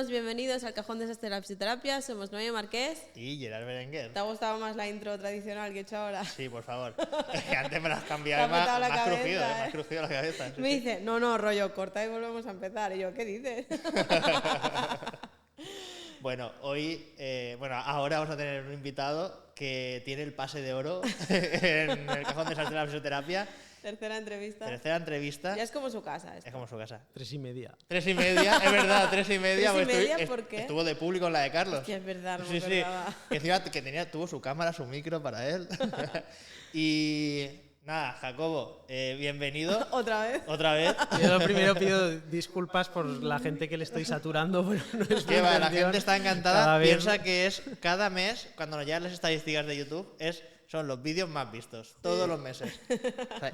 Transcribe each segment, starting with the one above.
buenos, bienvenidos al Cajón Desastre de la Fisioterapia. Somos Noelia Marqués y Gerard Berenguer. ¿Te ha gustado más la intro tradicional que he hecho ahora? Sí, por favor. Que antes me la has cambiado más crujido, más crujido la cabeza. Me dice, no, rollo, corta y volvemos a empezar. Y yo, ¿qué dices? Bueno, ahora vamos a tener un invitado que tiene el pase de oro en el Cajón Desastre de la Fisioterapia. Tercera entrevista. Ya es como su casa. Es como su casa. 3:30. 3:30, es verdad, 3:30. ¿3:30 por qué? Estuvo de público en la de Carlos. Hostia, es verdad, no me acordaba. Sí. Encima que tuvo su cámara, su micro para él. Y nada, Jacobo, bienvenido. ¿Otra vez? Yo primero pido disculpas por la gente que le estoy saturando, pero no es que la gente está encantada. Piensa que es cada mes, cuando nos llegan las estadísticas de YouTube, son los vídeos más vistos, todos los meses. O sea,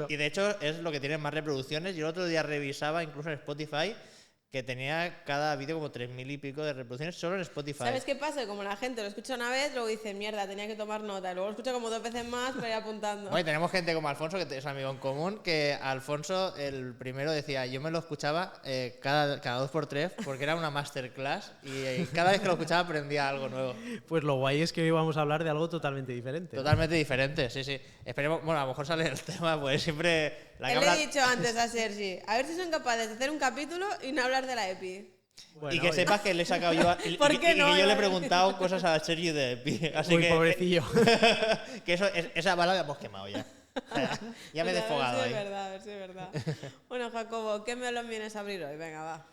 y de hecho es lo que tiene más reproducciones. Yo el otro día revisaba, incluso en Spotify, que tenía cada vídeo como 3.000 y pico de reproducciones solo en Spotify. ¿Sabes qué pasa? Que como la gente lo escucha una vez, luego dice, mierda, tenía que tomar nota. Y luego lo escucha como 2 veces más para ir apuntando. Bueno, y tenemos gente como Alfonso, que es amigo en común, que Alfonso, el primero, decía, yo me lo escuchaba cada 2x3 porque era una masterclass y cada vez que lo escuchaba aprendía algo nuevo. Pues lo guay es que hoy vamos a hablar de algo totalmente diferente. Totalmente diferente, sí. Esperemos, bueno, a lo mejor sale el tema, pues siempre... Le he dicho antes a Sergi, a ver si son capaces de hacer un capítulo y no hablar de la EPI. Bueno, y que sepas que le he sacado yo ¿Por qué no? Y yo le he preguntado cosas a Sergi de EPI. Así Uy, que, pobrecillo. Que esa bala la hemos quemado ya. Ya me he desfogado ahí. A ver si es verdad. Bueno, Jacobo, ¿qué melón vienes a abrir hoy? Venga, va.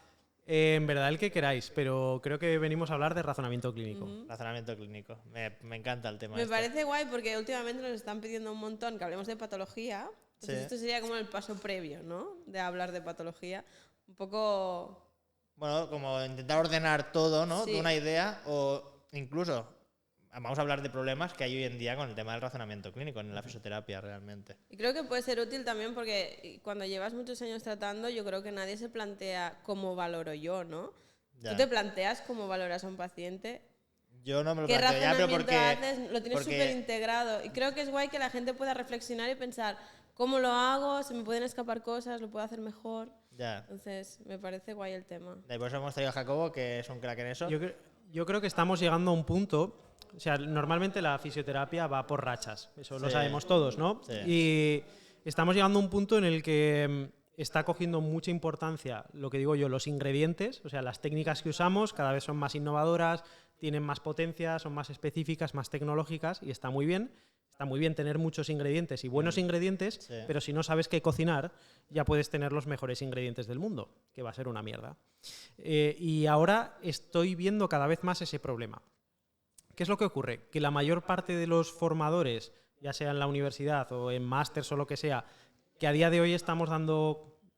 En verdad el que queráis, pero creo que venimos a hablar de razonamiento clínico. Razonamiento clínico. Me encanta el tema. Me parece guay porque últimamente nos están pidiendo un montón que hablemos de patología. Entonces esto sería como el paso previo, ¿no? De hablar de patología. Un poco... Bueno, como intentar ordenar todo, ¿no? Sí. De una idea, o incluso vamos a hablar de problemas que hay hoy en día con el tema del razonamiento clínico en la fisioterapia realmente. Y creo que puede ser útil también porque cuando llevas muchos años tratando, yo creo que nadie se plantea cómo valoro yo, ¿no? Ya. ¿Tú te planteas cómo valoras a un paciente? Yo no me lo planteo ya, pero ¿Qué razonamiento haces? Lo tienes súper integrado. Y creo que es guay que la gente pueda reflexionar y pensar cómo lo hago, se me pueden escapar cosas, lo puedo hacer mejor. Ya. Entonces, me parece guay el tema. Y por eso hemos traído a Jacobo, que es un crack en eso. Yo creo que estamos llegando a un punto... O sea, normalmente la fisioterapia va por rachas, eso lo sabemos todos, ¿no? Sí. Y estamos llegando a un punto en el que está cogiendo mucha importancia, lo que digo yo, los ingredientes, o sea, las técnicas que usamos cada vez son más innovadoras, tienen más potencia, son más específicas, más tecnológicas y está muy bien. Está muy bien tener muchos ingredientes y buenos ingredientes, pero si no sabes qué cocinar, ya puedes tener los mejores ingredientes del mundo, que va a ser una mierda. Y ahora estoy viendo cada vez más ese problema. ¿Qué es lo que ocurre? Que la mayor parte de los formadores, ya sea en la universidad o en másters o lo que sea, que a día de hoy estamos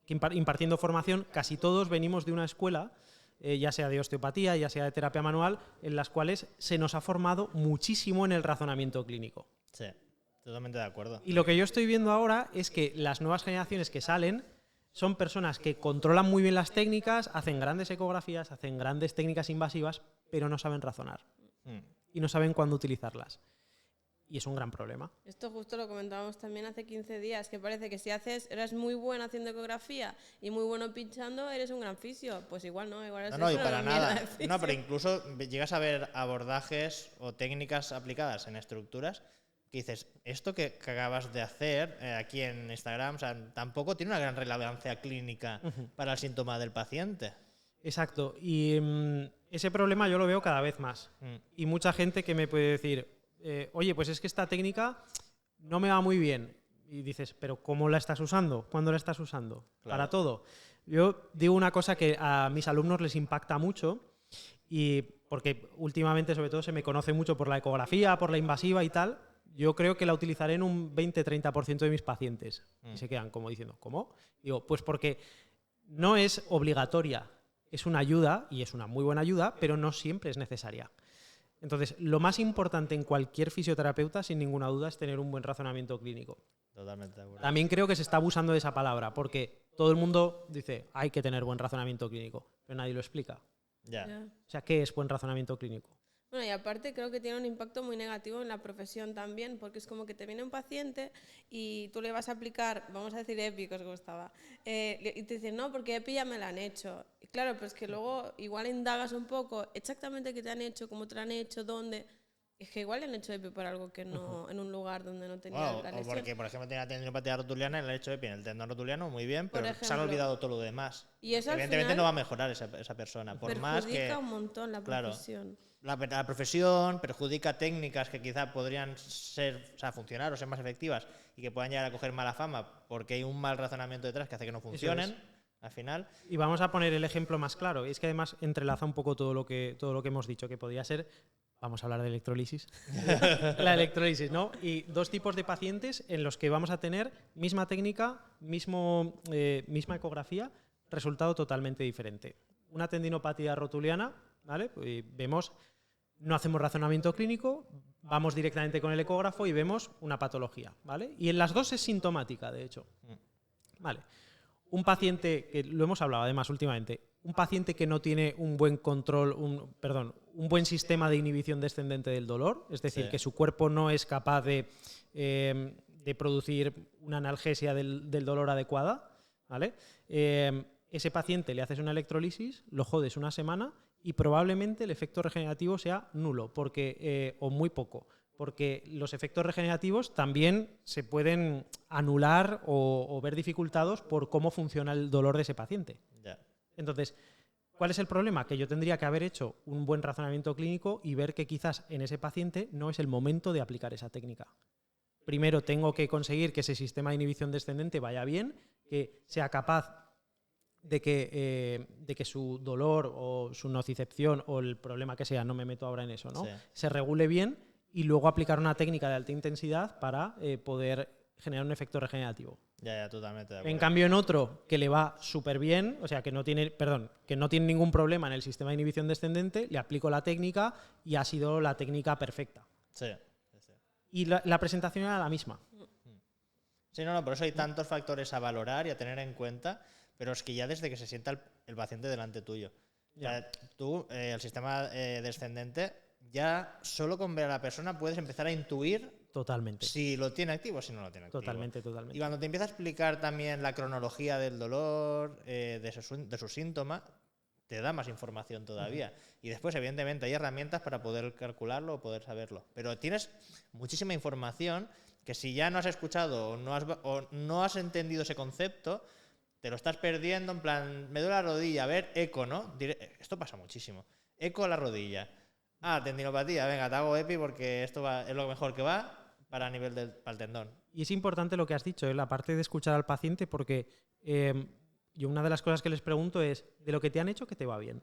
impartiendo formación, casi todos venimos de una escuela, ya sea de osteopatía, ya sea de terapia manual, en las cuales se nos ha formado muchísimo en el razonamiento clínico. Sí, totalmente de acuerdo. Y lo que yo estoy viendo ahora es que las nuevas generaciones que salen son personas que controlan muy bien las técnicas, hacen grandes ecografías, hacen grandes técnicas invasivas, pero no saben razonar. Y no saben cuándo utilizarlas. Y es un gran problema. Esto justo lo comentábamos también hace 15 días, que parece que si eres muy bueno haciendo ecografía y muy bueno pinchando, eres un gran fisio. Pues igual no, igual eres No, y para nada. No, pero incluso llegas a ver abordajes o técnicas aplicadas en estructuras que dices, esto que acabas de hacer aquí en Instagram, o sea, tampoco tiene una gran relevancia clínica para el síntoma del paciente. Exacto. Y ese problema yo lo veo cada vez más. Y mucha gente que me puede decir, oye, pues es que esta técnica no me va muy bien. Y dices, ¿pero cómo la estás usando? ¿Cuándo la estás usando? Claro. Para todo. Yo digo una cosa que a mis alumnos les impacta mucho, y porque últimamente sobre todo se me conoce mucho por la ecografía, por la invasiva y tal. Yo creo que la utilizaré en un 20-30% de mis pacientes. Y se quedan como diciendo, ¿cómo? Digo, pues porque no es obligatoria. Es una ayuda, y es una muy buena ayuda, pero no siempre es necesaria. Entonces, lo más importante en cualquier fisioterapeuta, sin ninguna duda, es tener un buen razonamiento clínico. Totalmente de acuerdo. También creo que se está abusando de esa palabra, porque todo el mundo dice, hay que tener buen razonamiento clínico, pero nadie lo explica. Ya. O sea, ¿qué es buen razonamiento clínico? Bueno, y aparte creo que tiene un impacto muy negativo en la profesión también, porque es como que te viene un paciente y tú le vas a aplicar, vamos a decir EPI, que os gustaba, y te dicen, no, porque EPI ya me la han hecho. Y claro, pues que luego igual indagas un poco exactamente qué te han hecho, cómo te lo han hecho, dónde. Es que igual le han hecho EPI por algo que no, en un lugar donde no tenía la lesión. O porque, por ejemplo, tenía tendinopatía rotuliana y le han hecho EPI en el tendón rotuliano, muy bien, pero se han olvidado todo lo demás. Y eso evidentemente no va a mejorar esa persona. Por más que perjudica un montón la profesión. La profesión perjudica técnicas que quizá podrían ser, o sea, funcionar o ser más efectivas y que puedan llegar a coger mala fama porque hay un mal razonamiento detrás que hace que no funcionen al final. Y vamos a poner el ejemplo más claro. Es que además entrelaza un poco todo lo que hemos dicho, que podría ser, vamos a hablar de electrólisis, la electrólisis, ¿no? Y dos tipos de pacientes en los que vamos a tener misma técnica, misma ecografía, resultado totalmente diferente. Una tendinopatía rotuliana, ¿vale? Pues vemos, no hacemos razonamiento clínico, vamos directamente con el ecógrafo y vemos una patología, ¿vale? Y en las dos es sintomática, de hecho. Vale. Un paciente, que lo hemos hablado además últimamente, un paciente que no tiene un buen control, un buen sistema de inhibición descendente del dolor, es decir, que su cuerpo no es capaz de producir una analgesia del dolor adecuada, ¿vale? Ese paciente le haces una electrolisis, lo jodes una semana y probablemente el efecto regenerativo sea nulo o muy poco, porque los efectos regenerativos también se pueden anular o ver dificultados por cómo funciona el dolor de ese paciente. Yeah. Entonces, ¿cuál es el problema? Que yo tendría que haber hecho un buen razonamiento clínico y ver que quizás en ese paciente no es el momento de aplicar esa técnica. Primero tengo que conseguir que ese sistema de inhibición descendente vaya bien, que sea capaz de que su dolor o su nocicepción o el problema que sea, no me meto ahora en eso, ¿no? Sí. Se regule bien y luego aplicar una técnica de alta intensidad para poder generar un efecto regenerativo. Ya, totalmente de acuerdo. En cambio, en otro que le va súper bien, o sea, que no tiene ningún problema en el sistema de inhibición descendente, le aplico la técnica y ha sido la técnica perfecta. Sí. Y la presentación era la misma. Sí, no, por eso hay tantos factores a valorar y a tener en cuenta, pero es que ya desde que se sienta el paciente delante tuyo. O sea, tú, el sistema descendente, ya solo con ver a la persona puedes empezar a intuir totalmente si lo tiene activo o si no lo tiene activo. Totalmente. Y cuando te empieza a explicar también la cronología del dolor, de su síntoma, te da más información todavía. Y después, evidentemente, hay herramientas para poder calcularlo o poder saberlo. Pero tienes muchísima información que si ya no has escuchado o no has entendido ese concepto, te lo estás perdiendo, en plan, me duele la rodilla, a ver, eco, ¿no? Esto pasa muchísimo. Eco a la rodilla. Tendinopatía, venga, te hago EPI porque esto es lo mejor que va para nivel para el tendón. Y es importante lo que has dicho, la parte de escuchar al paciente, porque yo una de las cosas que les pregunto es, de lo que te han hecho, ¿qué te va bien?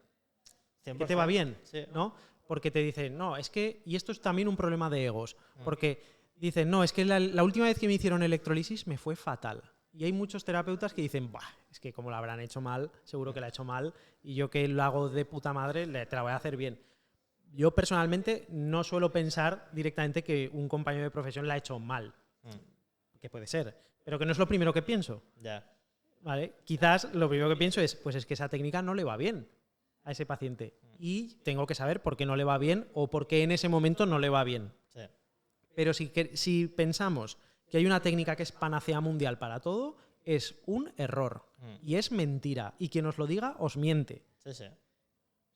100%. ¿Qué te va bien? Sí. ¿No? Porque te dicen, no, es que, y esto es también un problema de egos, porque dicen, no, es que la última vez que me hicieron electrolisis me fue fatal. Y hay muchos terapeutas que dicen, es que como la habrán hecho mal, seguro que la he hecho mal, y yo que lo hago de puta madre, te la voy a hacer bien. Yo personalmente no suelo pensar directamente que un compañero de profesión la ha hecho mal, que puede ser, pero que no es lo primero que pienso. Ya. ¿Vale? Quizás lo primero que pienso es, pues es que esa técnica no le va bien a ese paciente y tengo que saber por qué no le va bien o por qué en ese momento no le va bien. Sí. Pero si pensamos que hay una técnica que es panacea mundial para todo, es un error y es mentira. Y quien os lo diga os miente. Sí.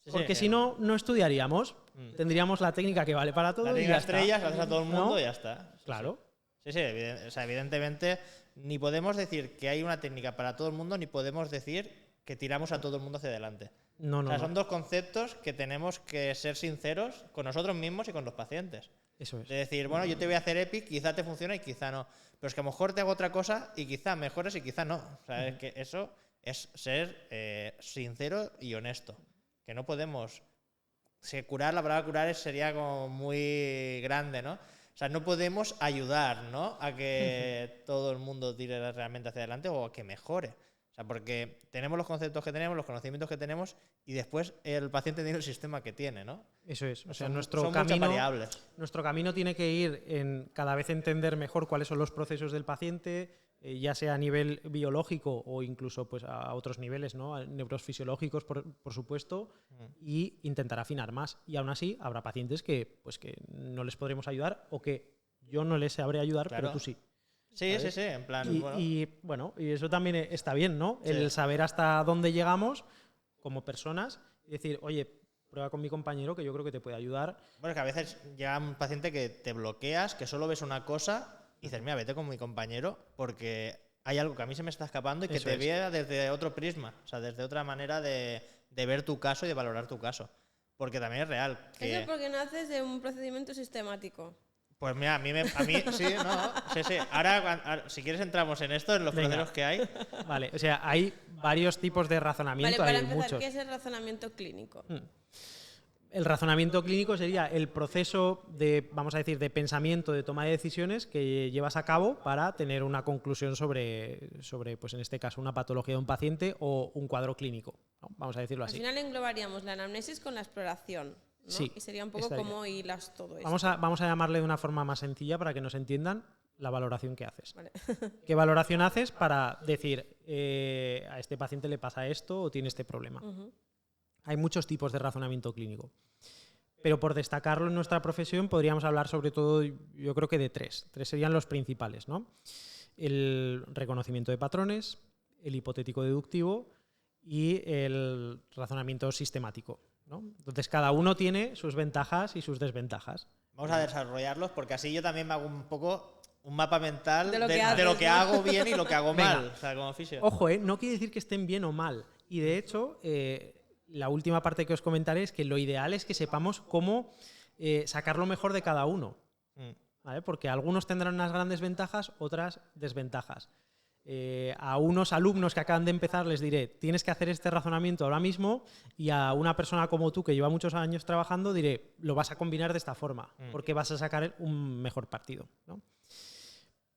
Porque si no, no estudiaríamos. Tendríamos la técnica que vale para todo. La técnica estrellas, la haces a todo el mundo y ya está. Claro. Sí, evidentemente ni podemos decir que hay una técnica para todo el mundo, ni podemos decir que tiramos a todo el mundo hacia adelante. No. Son dos conceptos que tenemos que ser sinceros con nosotros mismos y con los pacientes. Eso es. De decir, bueno, yo te voy a hacer EPI, quizá te funcione y quizá no. Pero es que a lo mejor te hago otra cosa y quizá mejores y quizá no. O sea, es que eso es ser sincero y honesto. Que no podemos... curar, la palabra curar sería como muy grande, ¿no? O sea, no podemos ayudar, ¿no?, a que todo el mundo tire realmente hacia adelante o a que mejore. O sea, porque tenemos los conceptos que tenemos, los conocimientos que tenemos y después el paciente tiene el sistema que tiene, ¿no? Eso es. O sea, son nuestro camino tiene que ir en cada vez entender mejor cuáles son los procesos del paciente, ya sea a nivel biológico o incluso pues, a otros niveles, ¿no? Neurofisiológicos, por supuesto, y intentar afinar más. Y aún así habrá pacientes que no les podremos ayudar o que yo no les sabré ayudar, pero tú sí. Sí, ¿sabes? Sí, en plan... Y eso también está bien, ¿no? Sí. El saber hasta dónde llegamos como personas y decir, oye, prueba con mi compañero que yo creo que te puede ayudar. Bueno, es que a veces llega un paciente que te bloqueas, que solo ves una cosa y dices, mira, vete con mi compañero porque hay algo que a mí se me está escapando y que te vea desde otro prisma, o sea, desde otra manera de ver tu caso y de valorar tu caso. Porque también es real. Eso es porque naces de un procedimiento sistemático. Pues mira, a mí sí, no, sí. Ahora, si quieres entramos en esto, en los procesos que hay. Vale, o sea, hay varios tipos de razonamiento. Vale, para hay empezar, muchos. ¿qué es el razonamiento clínico? El razonamiento clínico sería el proceso de, vamos a decir, de pensamiento, de toma de decisiones que llevas a cabo para tener una conclusión sobre pues en este caso, una patología de un paciente o un cuadro clínico, ¿no? Vamos a decirlo así. Al final englobaríamos la anamnesis con la exploración, ¿no? Sí, y sería un poco como hilas todo esto. Vamos a llamarle de una forma más sencilla para que nos entiendan la valoración que haces. Vale. ¿Qué valoración haces para decir a este paciente le pasa esto o tiene este problema? Hay muchos tipos de razonamiento clínico. Pero por destacarlo en nuestra profesión podríamos hablar sobre todo, yo creo que de tres. Tres serían los principales, ¿no? El reconocimiento de patrones, el hipotético deductivo y el razonamiento sistemático, ¿no? Entonces cada uno tiene sus ventajas y sus desventajas. Vamos a desarrollarlos porque así yo también me hago un poco un mapa mental de lo que hago bien y lo que hago mal. O sea, como fisio. Ojo, no quiere decir que estén bien o mal. Y de hecho, la última parte que os comentaré es que lo ideal es que sepamos cómo sacar lo mejor de cada uno. ¿Vale? Porque algunos tendrán unas grandes ventajas, otras desventajas. A unos alumnos que acaban de empezar les diré, tienes que hacer este razonamiento ahora mismo, y a una persona como tú que lleva muchos años trabajando diré, lo vas a combinar de esta forma, porque vas a sacar un mejor partido, ¿no?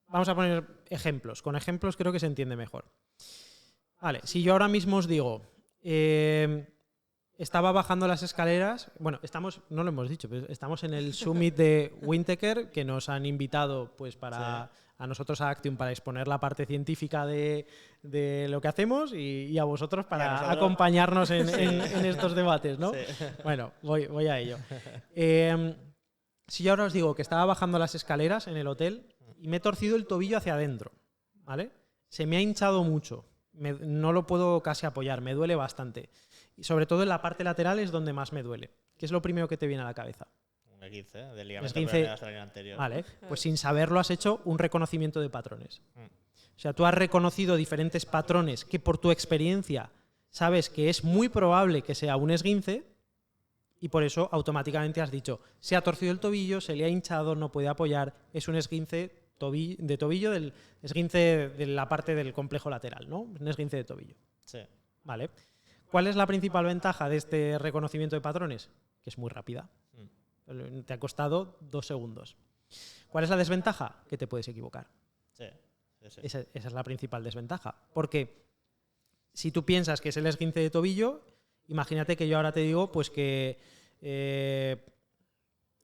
Vamos a poner ejemplos. Con ejemplos creo que se entiende mejor. Vale, si yo ahora mismo os digo, estaba bajando las escaleras, bueno, no lo hemos dicho, pero estamos en el Summit de Windtaker, que nos han invitado pues para a nosotros a Actium para exponer la parte científica de lo que hacemos y a vosotros para acompañarnos en estos debates, ¿no? Sí. Bueno, voy a ello. Si yo ahora os digo que estaba bajando las escaleras en el hotel y me he torcido el tobillo hacia adentro, ¿vale? Se me ha hinchado mucho, no lo puedo casi apoyar, me duele bastante. Y sobre todo en la parte lateral es donde más me duele. ¿Qué es lo primero que te viene a la cabeza? Un esguince del ligamento peroneal anterior. Vale, pues sin saberlo has hecho un reconocimiento de patrones. O sea, tú has reconocido diferentes patrones que por tu experiencia sabes que es muy probable que sea un esguince y por eso automáticamente has dicho, se ha torcido el tobillo, se le ha hinchado, no puede apoyar, es un esguince de tobillo, del esguince de la parte del complejo lateral, ¿no? Un esguince de tobillo. Sí. Vale. ¿Cuál es la principal ventaja de este reconocimiento de patrones? Que es muy rápida. Te ha costado 2 segundos. ¿Cuál es la desventaja? Que te puedes equivocar. Sí. Esa es la principal desventaja. Porque si tú piensas que es el esguince de tobillo, imagínate que yo ahora te digo pues que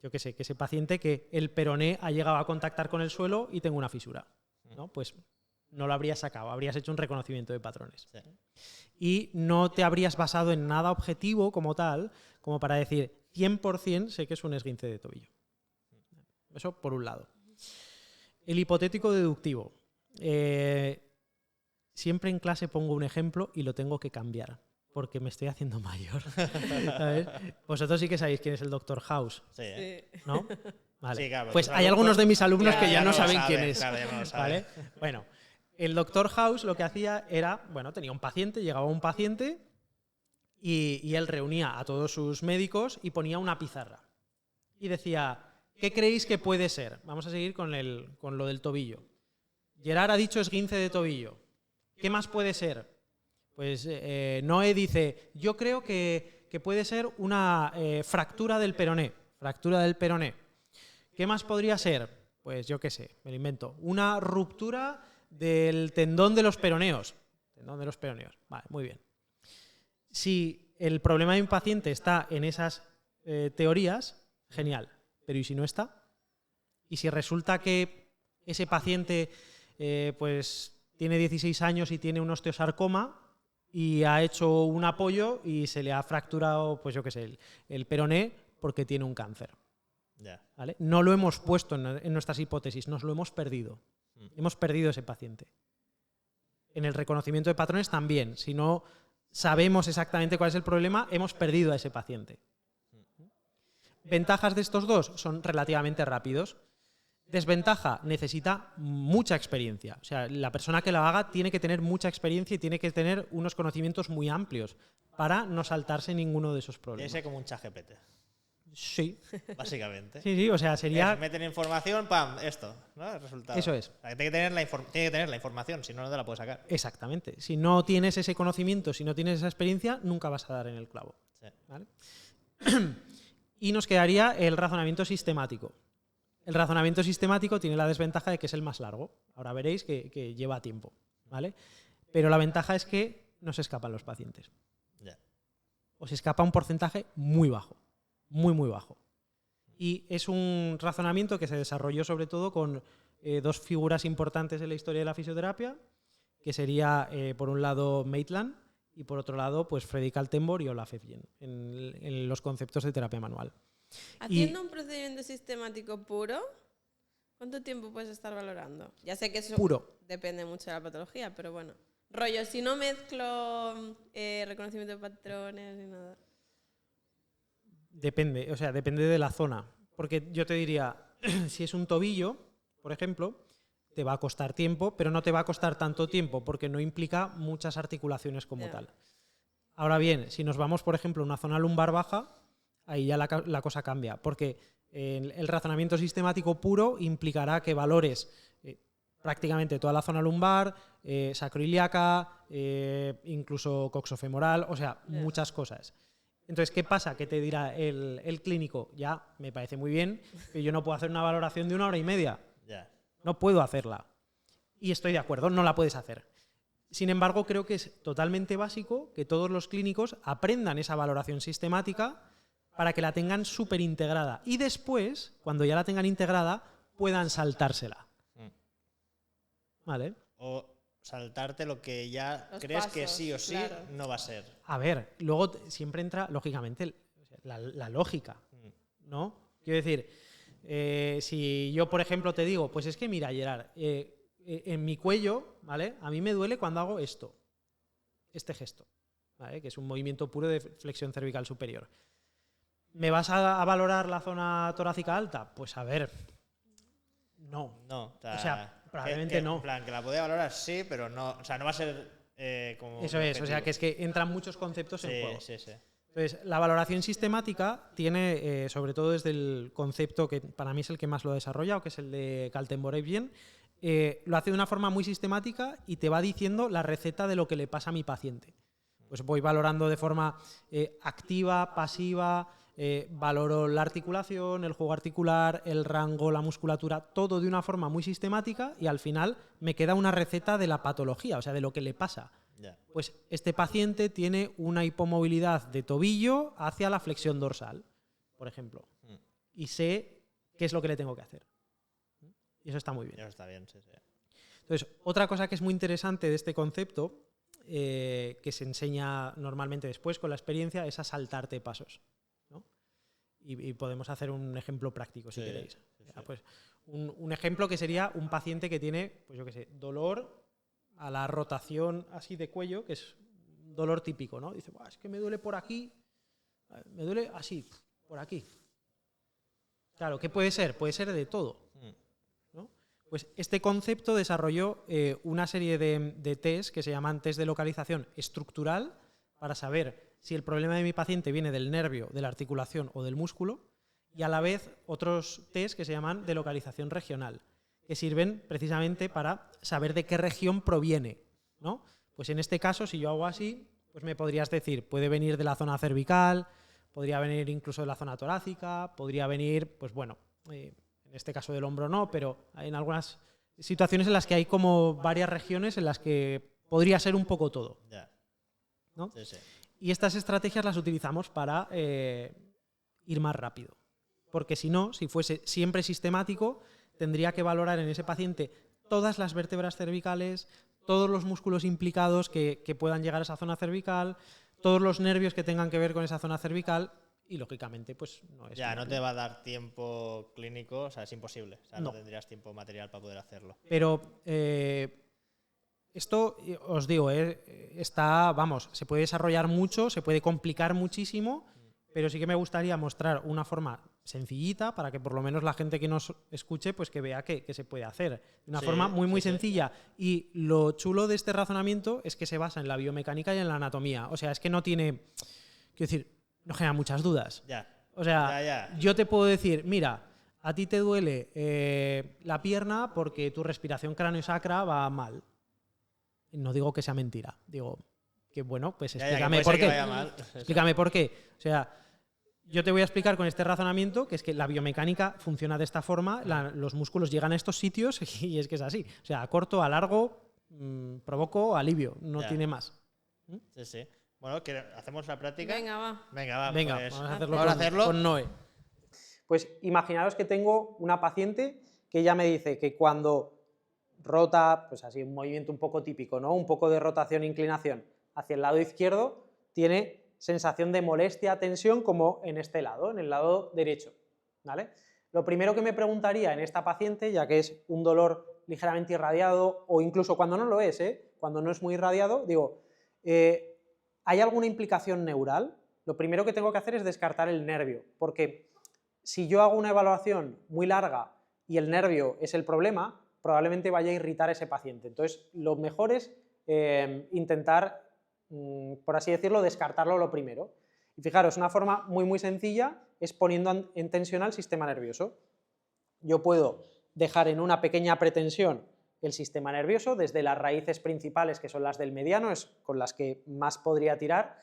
yo qué sé, que ese paciente que el peroné ha llegado a contactar con el suelo y tengo una fisura, ¿no? Pues no lo habrías sacado, habrías hecho un reconocimiento de patrones. Sí. Y no te habrías basado en nada objetivo como tal, como para decir 100% sé que es un esguince de tobillo. Eso por un lado. El hipotético deductivo. Siempre en clase pongo un ejemplo y lo tengo que cambiar, porque me estoy haciendo mayor. ¿Sabes? Vosotros sí que sabéis quién es el Dr. House. Sí. ¿No? Vale. Sí, claro, pues hay algunos de mis alumnos que ya no saben quién es. Claro, ya no lo saben. ¿Vale? Bueno, el Dr. House lo que hacía era, bueno, tenía un paciente, llegaba un paciente y él reunía a todos sus médicos y ponía una pizarra. Y decía, ¿qué creéis que puede ser? Vamos a seguir con lo del tobillo. Gerard ha dicho esguince de tobillo. ¿Qué más puede ser? Pues Noé dice, yo creo que puede ser una fractura del peroné. Fractura del peroné. ¿Qué más podría ser? Pues yo qué sé, me lo invento. Una ruptura del tendón de los peroneos. Tendón de los peroneos. Vale, muy bien. Si el problema de un paciente está en esas teorías, genial. Pero ¿y si no está? ¿Y si resulta que ese paciente pues tiene 16 años y tiene un osteosarcoma y ha hecho un apoyo y se le ha fracturado, pues yo qué sé, el peroné porque tiene un cáncer. ¿Vale? No lo hemos puesto en nuestras hipótesis, nos lo hemos perdido. Hemos perdido ese paciente. En el reconocimiento de patrones también. Si no sabemos exactamente cuál es el problema, hemos perdido a ese paciente. Ventajas de estos dos son relativamente rápidos. Desventaja, necesita mucha experiencia. O sea, la persona que la haga tiene que tener mucha experiencia y tiene que tener unos conocimientos muy amplios para no saltarse ninguno de esos problemas. Tiene que ser como un ChatGPT. Sí. Básicamente. Sí, o sea, sería... Meten información, ¡pam! Esto, ¿no? El resultado. Eso es. O sea, tiene que tener la información, si no, no te la puedes sacar. Exactamente. Si no tienes ese conocimiento, si no tienes esa experiencia, nunca vas a dar en el clavo. Sí. ¿Vale? Y nos quedaría el razonamiento sistemático. El razonamiento sistemático tiene la desventaja de que es el más largo. Ahora veréis que lleva tiempo, ¿vale? Pero la ventaja es que no se escapan los pacientes. Yeah. O se escapa un porcentaje muy bajo. Muy, muy bajo. Y es un razonamiento que se desarrolló sobre todo con dos figuras importantes en la historia de la fisioterapia, que sería, por un lado, Maitland y por otro lado, pues Freddy Kaltenborn y Olaf Evjen, en los conceptos de terapia manual. Haciendo un procedimiento sistemático puro, ¿cuánto tiempo puedes estar valorando? Ya sé que eso puro depende mucho de la patología, pero bueno. Rollo, si no mezclo reconocimiento de patrones ni nada. Depende, o sea, depende de la zona. Porque yo te diría, si es un tobillo, por ejemplo, te va a costar tiempo, pero no te va a costar tanto tiempo porque no implica muchas articulaciones como tal. Ahora bien, si nos vamos, por ejemplo, a una zona lumbar baja, ahí ya la cosa cambia, porque el razonamiento sistemático puro implicará que valores prácticamente toda la zona lumbar, sacroiliaca, incluso coxofemoral, o sea, muchas cosas. Entonces, ¿qué pasa? Que te dirá el clínico, ya, me parece muy bien, pero yo no puedo hacer una valoración de 1 hora y media. No puedo hacerla. Y estoy de acuerdo, no la puedes hacer. Sin embargo, creo que es totalmente básico que todos los clínicos aprendan esa valoración sistemática para que la tengan súper integrada. Y después, cuando ya la tengan integrada, puedan saltársela. ¿Vale? O saltarte lo que ya los crees pasos, que sí o sí claro. no va a ser. A ver, luego siempre entra, lógicamente, la lógica, ¿no? Quiero decir, si yo, por ejemplo, te digo, pues es que mira, Gerard, en mi cuello, ¿vale? A mí me duele cuando hago esto, este gesto, ¿vale? Que es un movimiento puro de flexión cervical superior. ¿Me vas a valorar la zona torácica alta? Pues a ver, no. No, o sea, probablemente no. En plan, que la podía valorar sí, pero no, o sea, no va a ser como... Eso es, o sea, que es que entran muchos conceptos en juego. Sí. Entonces, la valoración sistemática tiene, sobre todo desde el concepto que para mí es el que más lo ha desarrollado, que es el de Kaltenborn-Evjen, lo hace de una forma muy sistemática y te va diciendo la receta de lo que le pasa a mi paciente. Pues voy valorando de forma activa, pasiva, valoro la articulación, el juego articular, el rango, la musculatura, todo de una forma muy sistemática y al final me queda una receta de la patología, o sea, de lo que le pasa. Pues este paciente tiene una hipomovilidad de tobillo hacia la flexión dorsal, por ejemplo, y sé qué es lo que le tengo que hacer. Y eso está muy bien. Eso está bien, sí. Entonces, otra cosa que es muy interesante de este concepto, que se enseña normalmente después con la experiencia, es a saltarte pasos, ¿no? Y podemos hacer un ejemplo práctico si queréis. Sí. Pues un ejemplo que sería un paciente que tiene, pues yo qué sé, dolor a la rotación así de cuello, que es un dolor típico, ¿no? Dice, es que me duele por aquí, me duele así, por aquí. Claro, ¿qué puede ser? Puede ser de todo, ¿no? Pues este concepto desarrolló una serie de test que se llaman test de localización estructural para saber si el problema de mi paciente viene del nervio, de la articulación o del músculo, y a la vez otros test que se llaman de localización regional, que sirven precisamente para saber de qué región proviene, ¿no? Pues en este caso, si yo hago así, pues me podrías decir, puede venir de la zona cervical, podría venir incluso de la zona torácica, podría venir, pues bueno, en este caso del hombro no, pero en algunas situaciones en las que hay como varias regiones en las que podría ser un poco todo, ¿no? Sí. Y estas estrategias las utilizamos para ir más rápido. Porque si no, si fuese siempre sistemático, tendría que valorar en ese paciente todas las vértebras cervicales, todos los músculos implicados que puedan llegar a esa zona cervical, todos los nervios que tengan que ver con esa zona cervical y, lógicamente, pues no es... Ya, no te va a dar tiempo clínico, o sea, es imposible. O sea, no tendrías tiempo material para poder hacerlo. Pero esto, os digo, se puede desarrollar mucho, se puede complicar muchísimo, pero sí que me gustaría mostrar una forma sencillita para que por lo menos la gente que nos escuche pues que vea que se puede hacer de una forma muy sencilla. Y lo chulo de este razonamiento es que se basa en la biomecánica y en la anatomía. O sea, es que no tiene, quiero decir, no genera muchas dudas. O sea, yo te puedo decir, mira, a ti te duele la pierna porque tu respiración craneosacra va mal. No digo que sea mentira, digo que bueno, pues explícame por qué. Explícame por qué. O sea, yo te voy a explicar con este razonamiento que es que la biomecánica funciona de esta forma, los músculos llegan a estos sitios y es que es así. O sea, a corto, a largo, provoco alivio, no tiene más. Sí, sí. Bueno, ¿hacemos la práctica? Venga, va. Venga, pues, vamos a hacerlo con Noé. Pues imaginaos que tengo una paciente que ella me dice que cuando rota, pues así un movimiento un poco típico, ¿no? Un poco de rotación e inclinación hacia el lado izquierdo, tiene sensación de molestia, tensión, como en este lado, en el lado derecho, ¿vale? Lo primero que me preguntaría en esta paciente, ya que es un dolor ligeramente irradiado, o incluso cuando no lo es, cuando no es muy irradiado, digo, ¿hay alguna implicación neural? Lo primero que tengo que hacer es descartar el nervio, porque si yo hago una evaluación muy larga y el nervio es el problema, probablemente vaya a irritar a ese paciente. Entonces, lo mejor es intentar, por así decirlo, descartarlo lo primero. Y fijaros, una forma muy sencilla es poniendo en tensión al sistema nervioso. Yo puedo dejar en una pequeña pretensión el sistema nervioso desde las raíces principales, que son las del mediano, es con las que más podría tirar,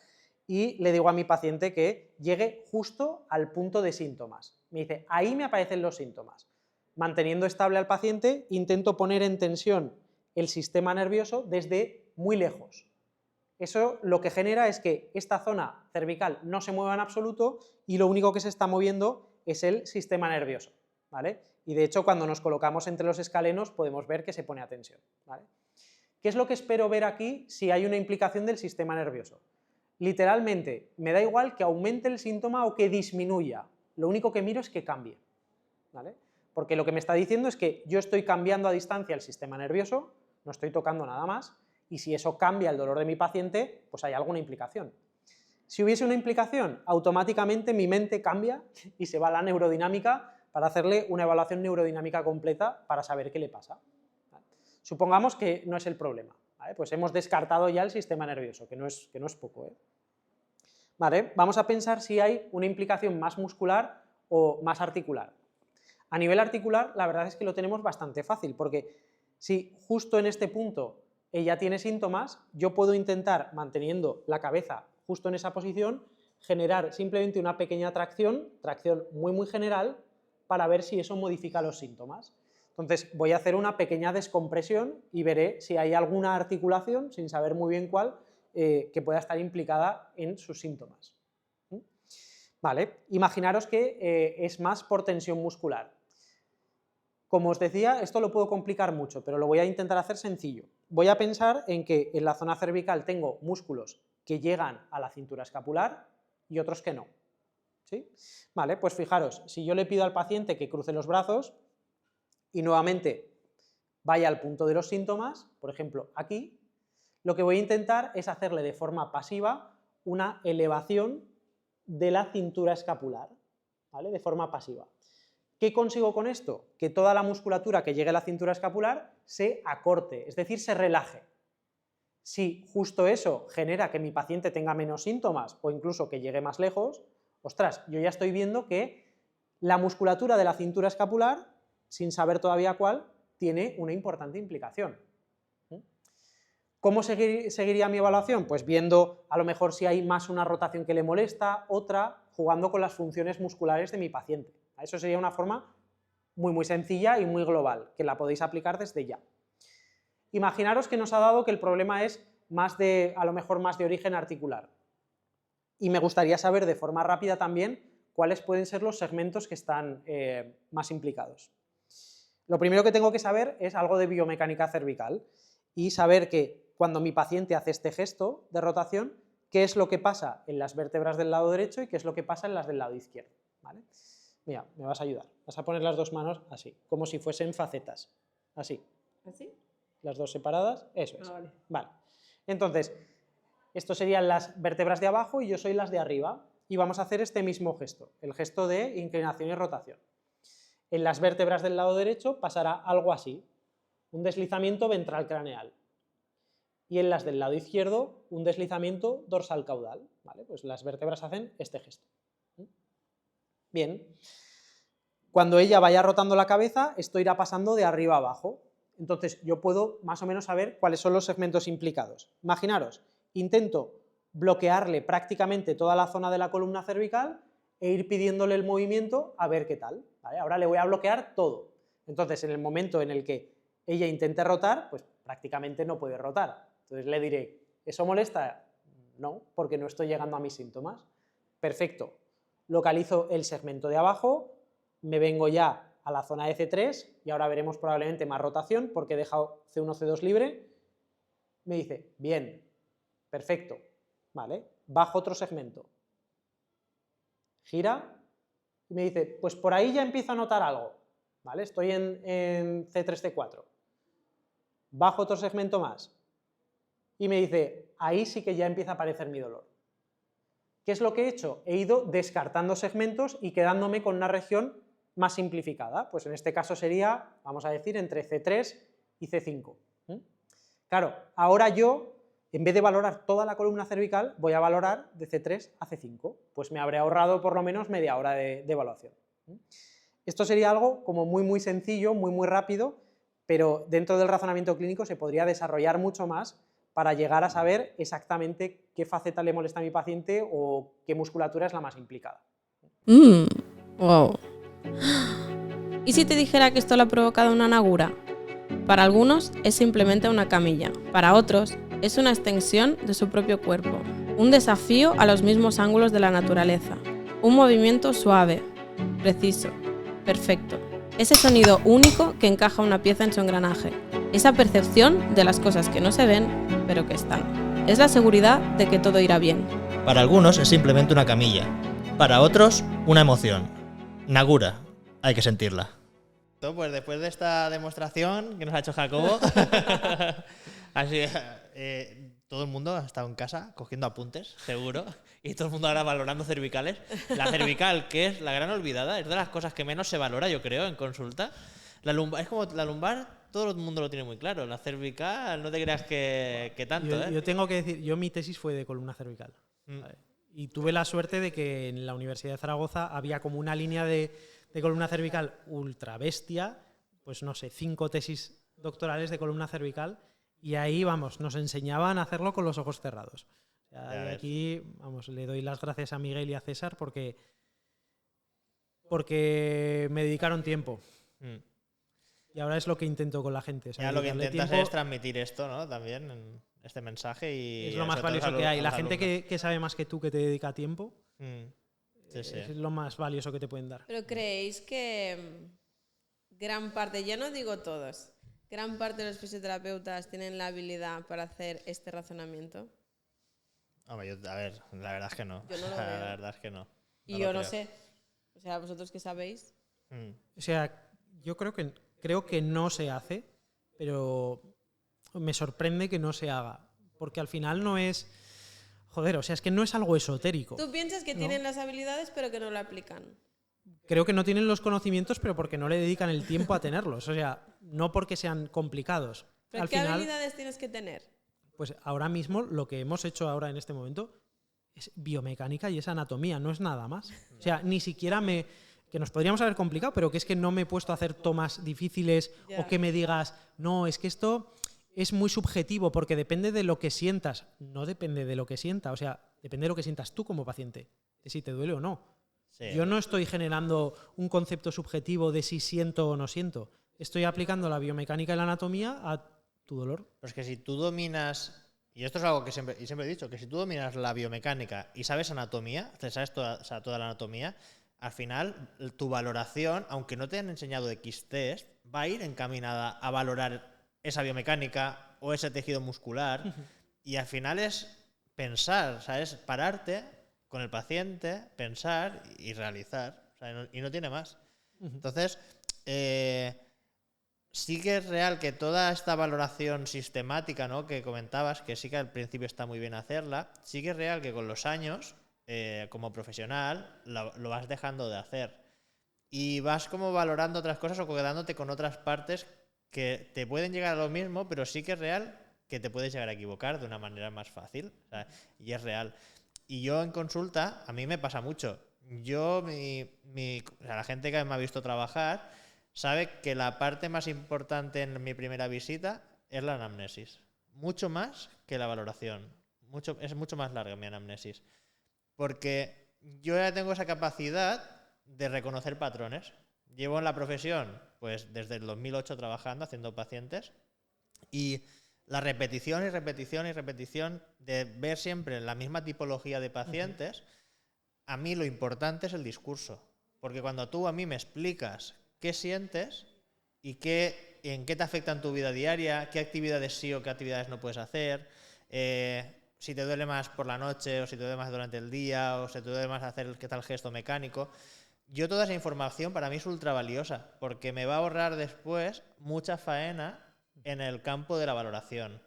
y le digo a mi paciente que llegue justo al punto de síntomas. Me dice, ahí me aparecen los síntomas. Manteniendo estable al paciente, intento poner en tensión el sistema nervioso desde muy lejos. Eso lo que genera es que esta zona cervical no se mueva en absoluto y lo único que se está moviendo es el sistema nervioso, ¿vale? Y de hecho, cuando nos colocamos entre los escalenos podemos ver que se pone a tensión, ¿vale? ¿Qué es lo que espero ver aquí si hay una implicación del sistema nervioso? Literalmente, me da igual que aumente el síntoma o que disminuya, lo único que miro es que cambie, ¿vale? Porque lo que me está diciendo es que yo estoy cambiando a distancia el sistema nervioso, no estoy tocando nada más, y si eso cambia el dolor de mi paciente, pues hay alguna implicación. Si hubiese una implicación, automáticamente mi mente cambia y se va a la neurodinámica para hacerle una evaluación neurodinámica completa para saber qué le pasa. ¿Vale? Supongamos que no es el problema, ¿vale? Pues hemos descartado ya el sistema nervioso, que no es poco, ¿eh? Vale, vamos a pensar si hay una implicación más muscular o más articular. A nivel articular, la verdad es que lo tenemos bastante fácil, porque si justo en este punto ella tiene síntomas, yo puedo intentar, manteniendo la cabeza justo en esa posición, generar simplemente una pequeña tracción muy general, para ver si eso modifica los síntomas. Entonces voy a hacer una pequeña descompresión y veré si hay alguna articulación, sin saber muy bien cuál, que pueda estar implicada en sus síntomas. Vale, imaginaros que es más por tensión muscular. Como os decía, esto lo puedo complicar mucho, pero lo voy a intentar hacer sencillo. Voy a pensar en que en la zona cervical tengo músculos que llegan a la cintura escapular y otros que no. ¿Sí? Vale, pues fijaros, si yo le pido al paciente que cruce los brazos y nuevamente vaya al punto de los síntomas, por ejemplo aquí, lo que voy a intentar es hacerle de forma pasiva una elevación de la cintura escapular, ¿vale? De forma pasiva. ¿Qué consigo con esto? Que toda la musculatura que llegue a la cintura escapular se acorte, es decir, se relaje. Si justo eso genera que mi paciente tenga menos síntomas o incluso que llegue más lejos, ostras, yo ya estoy viendo que la musculatura de la cintura escapular, sin saber todavía cuál, tiene una importante implicación. ¿Cómo seguiría mi evaluación? Pues viendo a lo mejor si hay más una rotación que le molesta, otra, jugando con las funciones musculares de mi paciente. Eso sería una forma muy sencilla y muy global, que la podéis aplicar desde ya. Imaginaros que nos ha dado que el problema es a lo mejor más de origen articular. Y me gustaría saber de forma rápida también cuáles pueden ser los segmentos que están más implicados. Lo primero que tengo que saber es algo de biomecánica cervical y saber que cuando mi paciente hace este gesto de rotación, qué es lo que pasa en las vértebras del lado derecho y qué es lo que pasa en las del lado izquierdo, ¿vale? Mira, me vas a ayudar. Vas a poner las dos manos así, como si fuesen facetas. Así. ¿Así? Las dos separadas, eso es. Vale. Vale. Entonces, estos serían las vértebras de abajo y yo soy las de arriba. Y vamos a hacer este mismo gesto, el gesto de inclinación y rotación. En las vértebras del lado derecho pasará algo así, un deslizamiento ventral craneal. Y en las del lado izquierdo, un deslizamiento dorsal caudal. ¿Vale? Pues las vértebras hacen este gesto. Bien. Cuando ella vaya rotando la cabeza, esto irá pasando de arriba a abajo. Entonces yo puedo más o menos saber cuáles son los segmentos implicados. Imaginaros, intento bloquearle prácticamente toda la zona de la columna cervical e ir pidiéndole el movimiento a ver qué tal. ¿Vale? Ahora le voy a bloquear todo. Entonces en el momento en el que ella intente rotar, pues prácticamente no puede rotar. Entonces le diré, ¿eso molesta? No, porque no estoy llegando a mis síntomas. Perfecto. Localizo el segmento de abajo, me vengo ya a la zona de C3 y ahora veremos probablemente más rotación porque he dejado C1, C2 libre. Me dice, bien, perfecto, ¿vale? Bajo otro segmento. Gira y me dice, pues por ahí ya empiezo a notar algo, ¿vale? Estoy en C3, C4. Bajo otro segmento más y me dice, ahí sí que ya empieza a aparecer mi dolor. ¿Qué es lo que he hecho? He ido descartando segmentos y quedándome con una región más simplificada. Pues en este caso sería, vamos a decir, entre C3 y C5. Claro, ahora yo, en vez de valorar toda la columna cervical, voy a valorar de C3 a C5. Pues me habré ahorrado por lo menos media hora de evaluación. Esto sería algo como muy sencillo, muy rápido, pero dentro del razonamiento clínico se podría desarrollar mucho más para llegar a saber exactamente qué faceta le molesta a mi paciente o qué musculatura es la más implicada. Wow. ¿Y si te dijera que esto lo ha provocado una nagura? Para algunos es simplemente una camilla, para otros es una extensión de su propio cuerpo, un desafío a los mismos ángulos de la naturaleza, un movimiento suave, preciso, perfecto, ese sonido único que encaja una pieza en su engranaje, esa percepción de las cosas que no se ven, pero que están. Es la seguridad de que todo irá bien. Para algunos es simplemente una camilla, para otros una emoción. Nagura, hay que sentirla. Pues después de esta demostración que nos ha hecho Jacobo, así, todo el mundo ha estado en casa cogiendo apuntes, seguro, y todo el mundo ahora valorando cervicales. La cervical, que es la gran olvidada, es de las cosas que menos se valora, yo creo, en consulta. La lumbar, es como la lumbar, todo el mundo lo tiene muy claro. La cervical, no te creas que tanto, yo tengo que decir, mi tesis fue de columna cervical. ¿Vale? Y tuve la suerte de que en la Universidad de Zaragoza había como una línea de columna cervical ultra bestia, pues no sé, 5 tesis doctorales de columna cervical, y ahí, vamos, nos enseñaban a hacerlo con los ojos cerrados. O sea, y aquí, vamos, le doy las gracias a Miguel y a César porque me dedicaron tiempo. Y ahora es lo que intento con la gente. O sea, ya lo que intentas es transmitir esto, ¿no? También, este mensaje. Y es lo más valioso que hay. La gente que sabe más que tú, que te dedica tiempo, es lo más valioso que te pueden dar. Pero ¿creéis que gran parte, ya no digo todos, gran parte de los fisioterapeutas tienen la habilidad para hacer este razonamiento? Hombre, a ver, la verdad es que no. Yo no lo veo. La verdad es que no. Y yo no sé. O sea, ¿vosotros qué sabéis? O sea, yo creo que no se hace, pero me sorprende que no se haga. Porque al final no es... Joder, o sea, es que no es algo esotérico. ¿Tú piensas que tienen las habilidades pero que no lo aplican? Creo que no tienen los conocimientos, pero porque no le dedican el tiempo a tenerlos. O sea, no porque sean complicados. ¿Pero qué habilidades tienes que tener? Pues ahora mismo lo que hemos hecho ahora en este momento es biomecánica y es anatomía, no es nada más. O sea, ni siquiera que nos podríamos haber complicado, pero que es que no me he puesto a hacer tomas difíciles o que me digas, no, es que esto es muy subjetivo porque depende de lo que sientas. No depende de lo que sienta, o sea, depende de lo que sientas tú como paciente, de si te duele o no. Sí. Yo no estoy generando un concepto subjetivo de si siento o no siento. Estoy aplicando la biomecánica y la anatomía a tu dolor. Pues que si tú dominas, y esto es algo que siempre he dicho, que si tú dominas la biomecánica y sabes anatomía, sabes toda la anatomía, al final tu valoración, aunque no te han enseñado X test, va a ir encaminada a valorar esa biomecánica o ese tejido muscular. Y al final es pensar, ¿sabes? Pararte con el paciente, pensar y realizar. O sea, y no tiene más. Entonces, sí que es real que toda esta valoración sistemática, ¿no?, que comentabas, que sí que al principio está muy bien hacerla, sí que es real que con los años, como profesional, lo vas dejando de hacer. Y vas como valorando otras cosas o quedándote con otras partes que te pueden llegar a lo mismo, pero sí que es real que te puedes llegar a equivocar de una manera más fácil. O sea, y es real. Y yo en consulta, a mí me pasa mucho. Yo, o sea, la gente que me ha visto trabajar sabe que la parte más importante en mi primera visita es la anamnesis. Mucho más que la valoración. Es mucho más larga mi anamnesis. Porque yo ya tengo esa capacidad de reconocer patrones. Llevo en la profesión pues desde el 2008 trabajando, haciendo pacientes, y la repetición y repetición y repetición de ver siempre la misma tipología de pacientes, a mí lo importante es el discurso. Porque cuando tú a mí me explicas qué sientes y en qué te afecta en tu vida diaria, qué actividades sí o qué actividades no puedes hacer, si te duele más por la noche o si te duele más durante el día o si te duele más hacer qué tal gesto mecánico, yo toda esa información para mí es ultra valiosa porque me va a ahorrar después mucha faena en el campo de la valoración.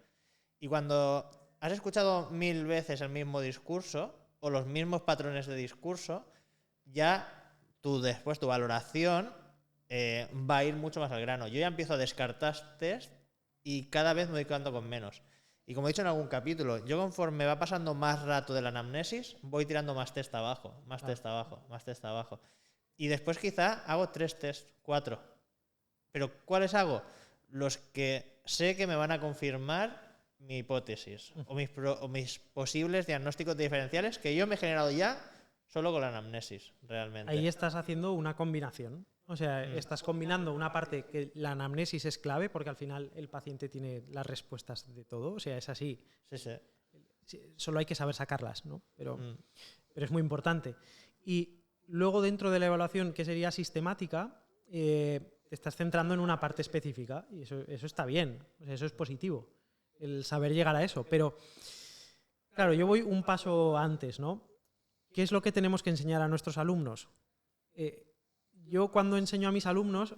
Y cuando has escuchado 1000 veces el mismo discurso o los mismos patrones de discurso, ya después tu valoración va a ir mucho más al grano. Yo ya empiezo a descartar test y cada vez me voy quedando con menos. Y como he dicho en algún capítulo, yo conforme va pasando más rato de la anamnesis, voy tirando más test abajo, más test abajo, más test abajo. Y después quizá hago 3 test, 4. Pero ¿cuáles hago? Los que sé que me van a confirmar mi hipótesis o mis posibles diagnósticos diferenciales que yo me he generado ya solo con la anamnesis, realmente. Ahí estás haciendo una combinación. O sea, estás combinando una parte que la anamnesis es clave porque al final el paciente tiene las respuestas de todo. O sea, es así. Sí. Solo hay que saber sacarlas, ¿no? Pero es muy importante. Y luego dentro de la evaluación, que sería sistemática, te estás centrando en una parte específica y eso está bien. O sea, eso es positivo, el saber llegar a eso. Pero, claro, yo voy un paso antes, ¿no? ¿Qué es lo que tenemos que enseñar a nuestros alumnos? Yo cuando enseño a mis alumnos,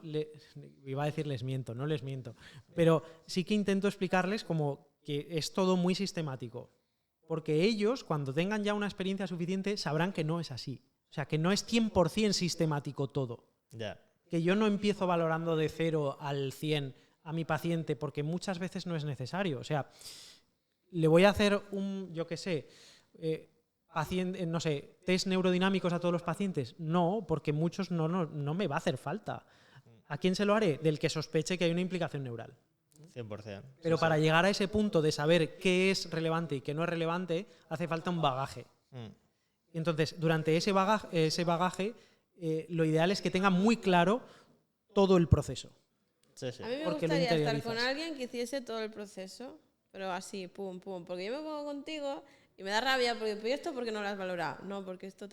iba a decir les miento, no les miento, pero sí que intento explicarles como que es todo muy sistemático, porque ellos cuando tengan ya una experiencia suficiente sabrán que no es así, o sea que no es 100% sistemático todo, que yo no empiezo valorando de 0 al 100 a mi paciente porque muchas veces no es necesario, o sea, le voy a hacer no sé, test neurodinámicos a todos los pacientes. No, porque muchos no me va a hacer falta. ¿A quién se lo haré? Del que sospeche que hay una implicación neural. 100%. Pero para llegar a ese punto de saber qué es relevante y qué no es relevante, hace falta un bagaje. Entonces, durante ese bagaje lo ideal es que tenga muy claro todo el proceso. A mí me gustaría estar con alguien que hiciese todo el proceso, pero así, pum, pum. Porque yo me pongo contigo y me da rabia porque esto porque no lo has valorado. No, porque esto,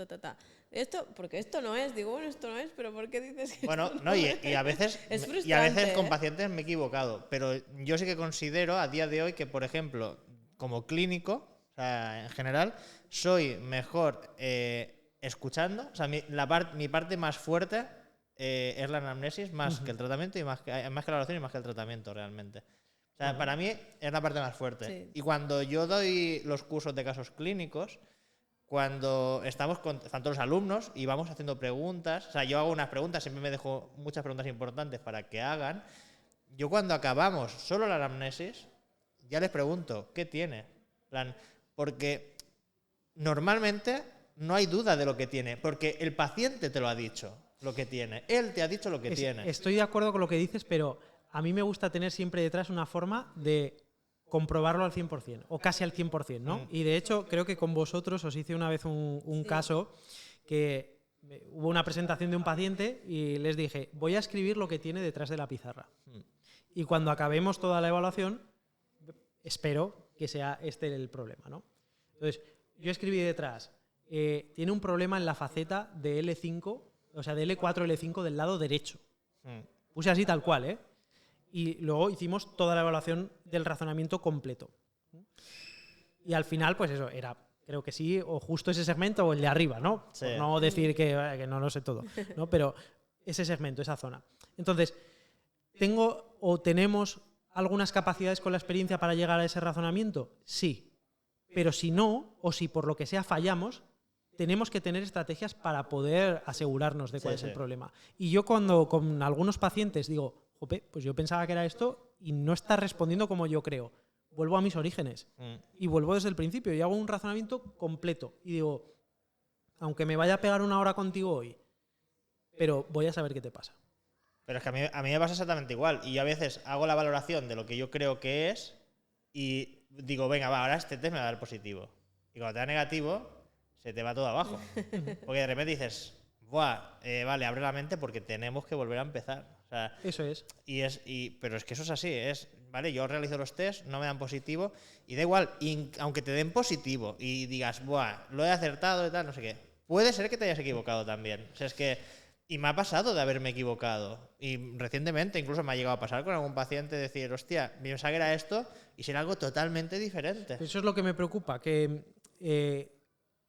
Esto, porque esto no es. Digo, bueno, esto no es, pero ¿por qué dices que bueno, esto no es? Y a veces, es frustrante, y a veces con pacientes me he equivocado. Pero yo sí que considero a día de hoy que, por ejemplo, como clínico, o sea, en general, soy mejor escuchando. O sea, mi parte más fuerte es la anamnesis más que el tratamiento y más que la evaluación y más que el tratamiento realmente. O sea, para mí es la parte más fuerte. Sí. Y cuando yo doy los cursos de casos clínicos, cuando están todos los alumnos y vamos haciendo preguntas, o sea, yo hago unas preguntas, siempre me dejo muchas preguntas importantes para que hagan. Yo cuando acabamos solo la anamnesis, ya les pregunto, ¿qué tiene? Porque normalmente no hay duda de lo que tiene, porque el paciente te lo ha dicho, lo que tiene. Él te ha dicho lo que tiene. Estoy de acuerdo con lo que dices, pero a mí me gusta tener siempre detrás una forma de comprobarlo al 100% o casi al 100%, ¿no? Y de hecho creo que con vosotros os hice una vez un caso que hubo una presentación de un paciente y les dije, voy a escribir lo que tiene detrás de la pizarra. Y cuando acabemos toda la evaluación, espero que sea este el problema, ¿no? Entonces, yo escribí detrás, tiene un problema en la faceta de L5 o sea, de L4, L5 del lado derecho. Puse así tal cual, ¿eh? Y luego hicimos toda la evaluación del razonamiento completo. Y al final, pues eso, era, creo que sí, o justo ese segmento o el de arriba, ¿no? Sí. Por no decir que no lo sé todo, ¿no? Pero ese segmento, esa zona. Entonces, tenemos algunas capacidades con la experiencia para llegar a ese razonamiento? Sí. Pero si no, o si por lo que sea fallamos, tenemos que tener estrategias para poder asegurarnos de cuál es el problema. Y yo cuando con algunos pacientes digo, jope, pues yo pensaba que era esto y no está respondiendo como yo creo. Vuelvo a mis orígenes y vuelvo desde el principio y hago un razonamiento completo. Y digo, aunque me vaya a pegar una hora contigo hoy, pero voy a saber qué te pasa. Pero es que a mí me pasa exactamente igual. Y yo a veces hago la valoración de lo que yo creo que es y digo, venga, va, ahora este test me va a dar positivo. Y cuando te da negativo, se te va todo abajo. Porque de repente dices, buah, vale, abre la mente porque tenemos que volver a empezar. O sea, eso es. Pero es que eso es así, vale, yo realizo los tests, no me dan positivo, y da igual, aunque te den positivo y digas, buah, lo he acertado y tal, no sé qué, puede ser que te hayas equivocado también. O sea, es que, y me ha pasado de haberme equivocado. Y recientemente incluso me ha llegado a pasar con algún paciente, decir, hostia, pensaba que era esto y será algo totalmente diferente. Eso es lo que me preocupa, que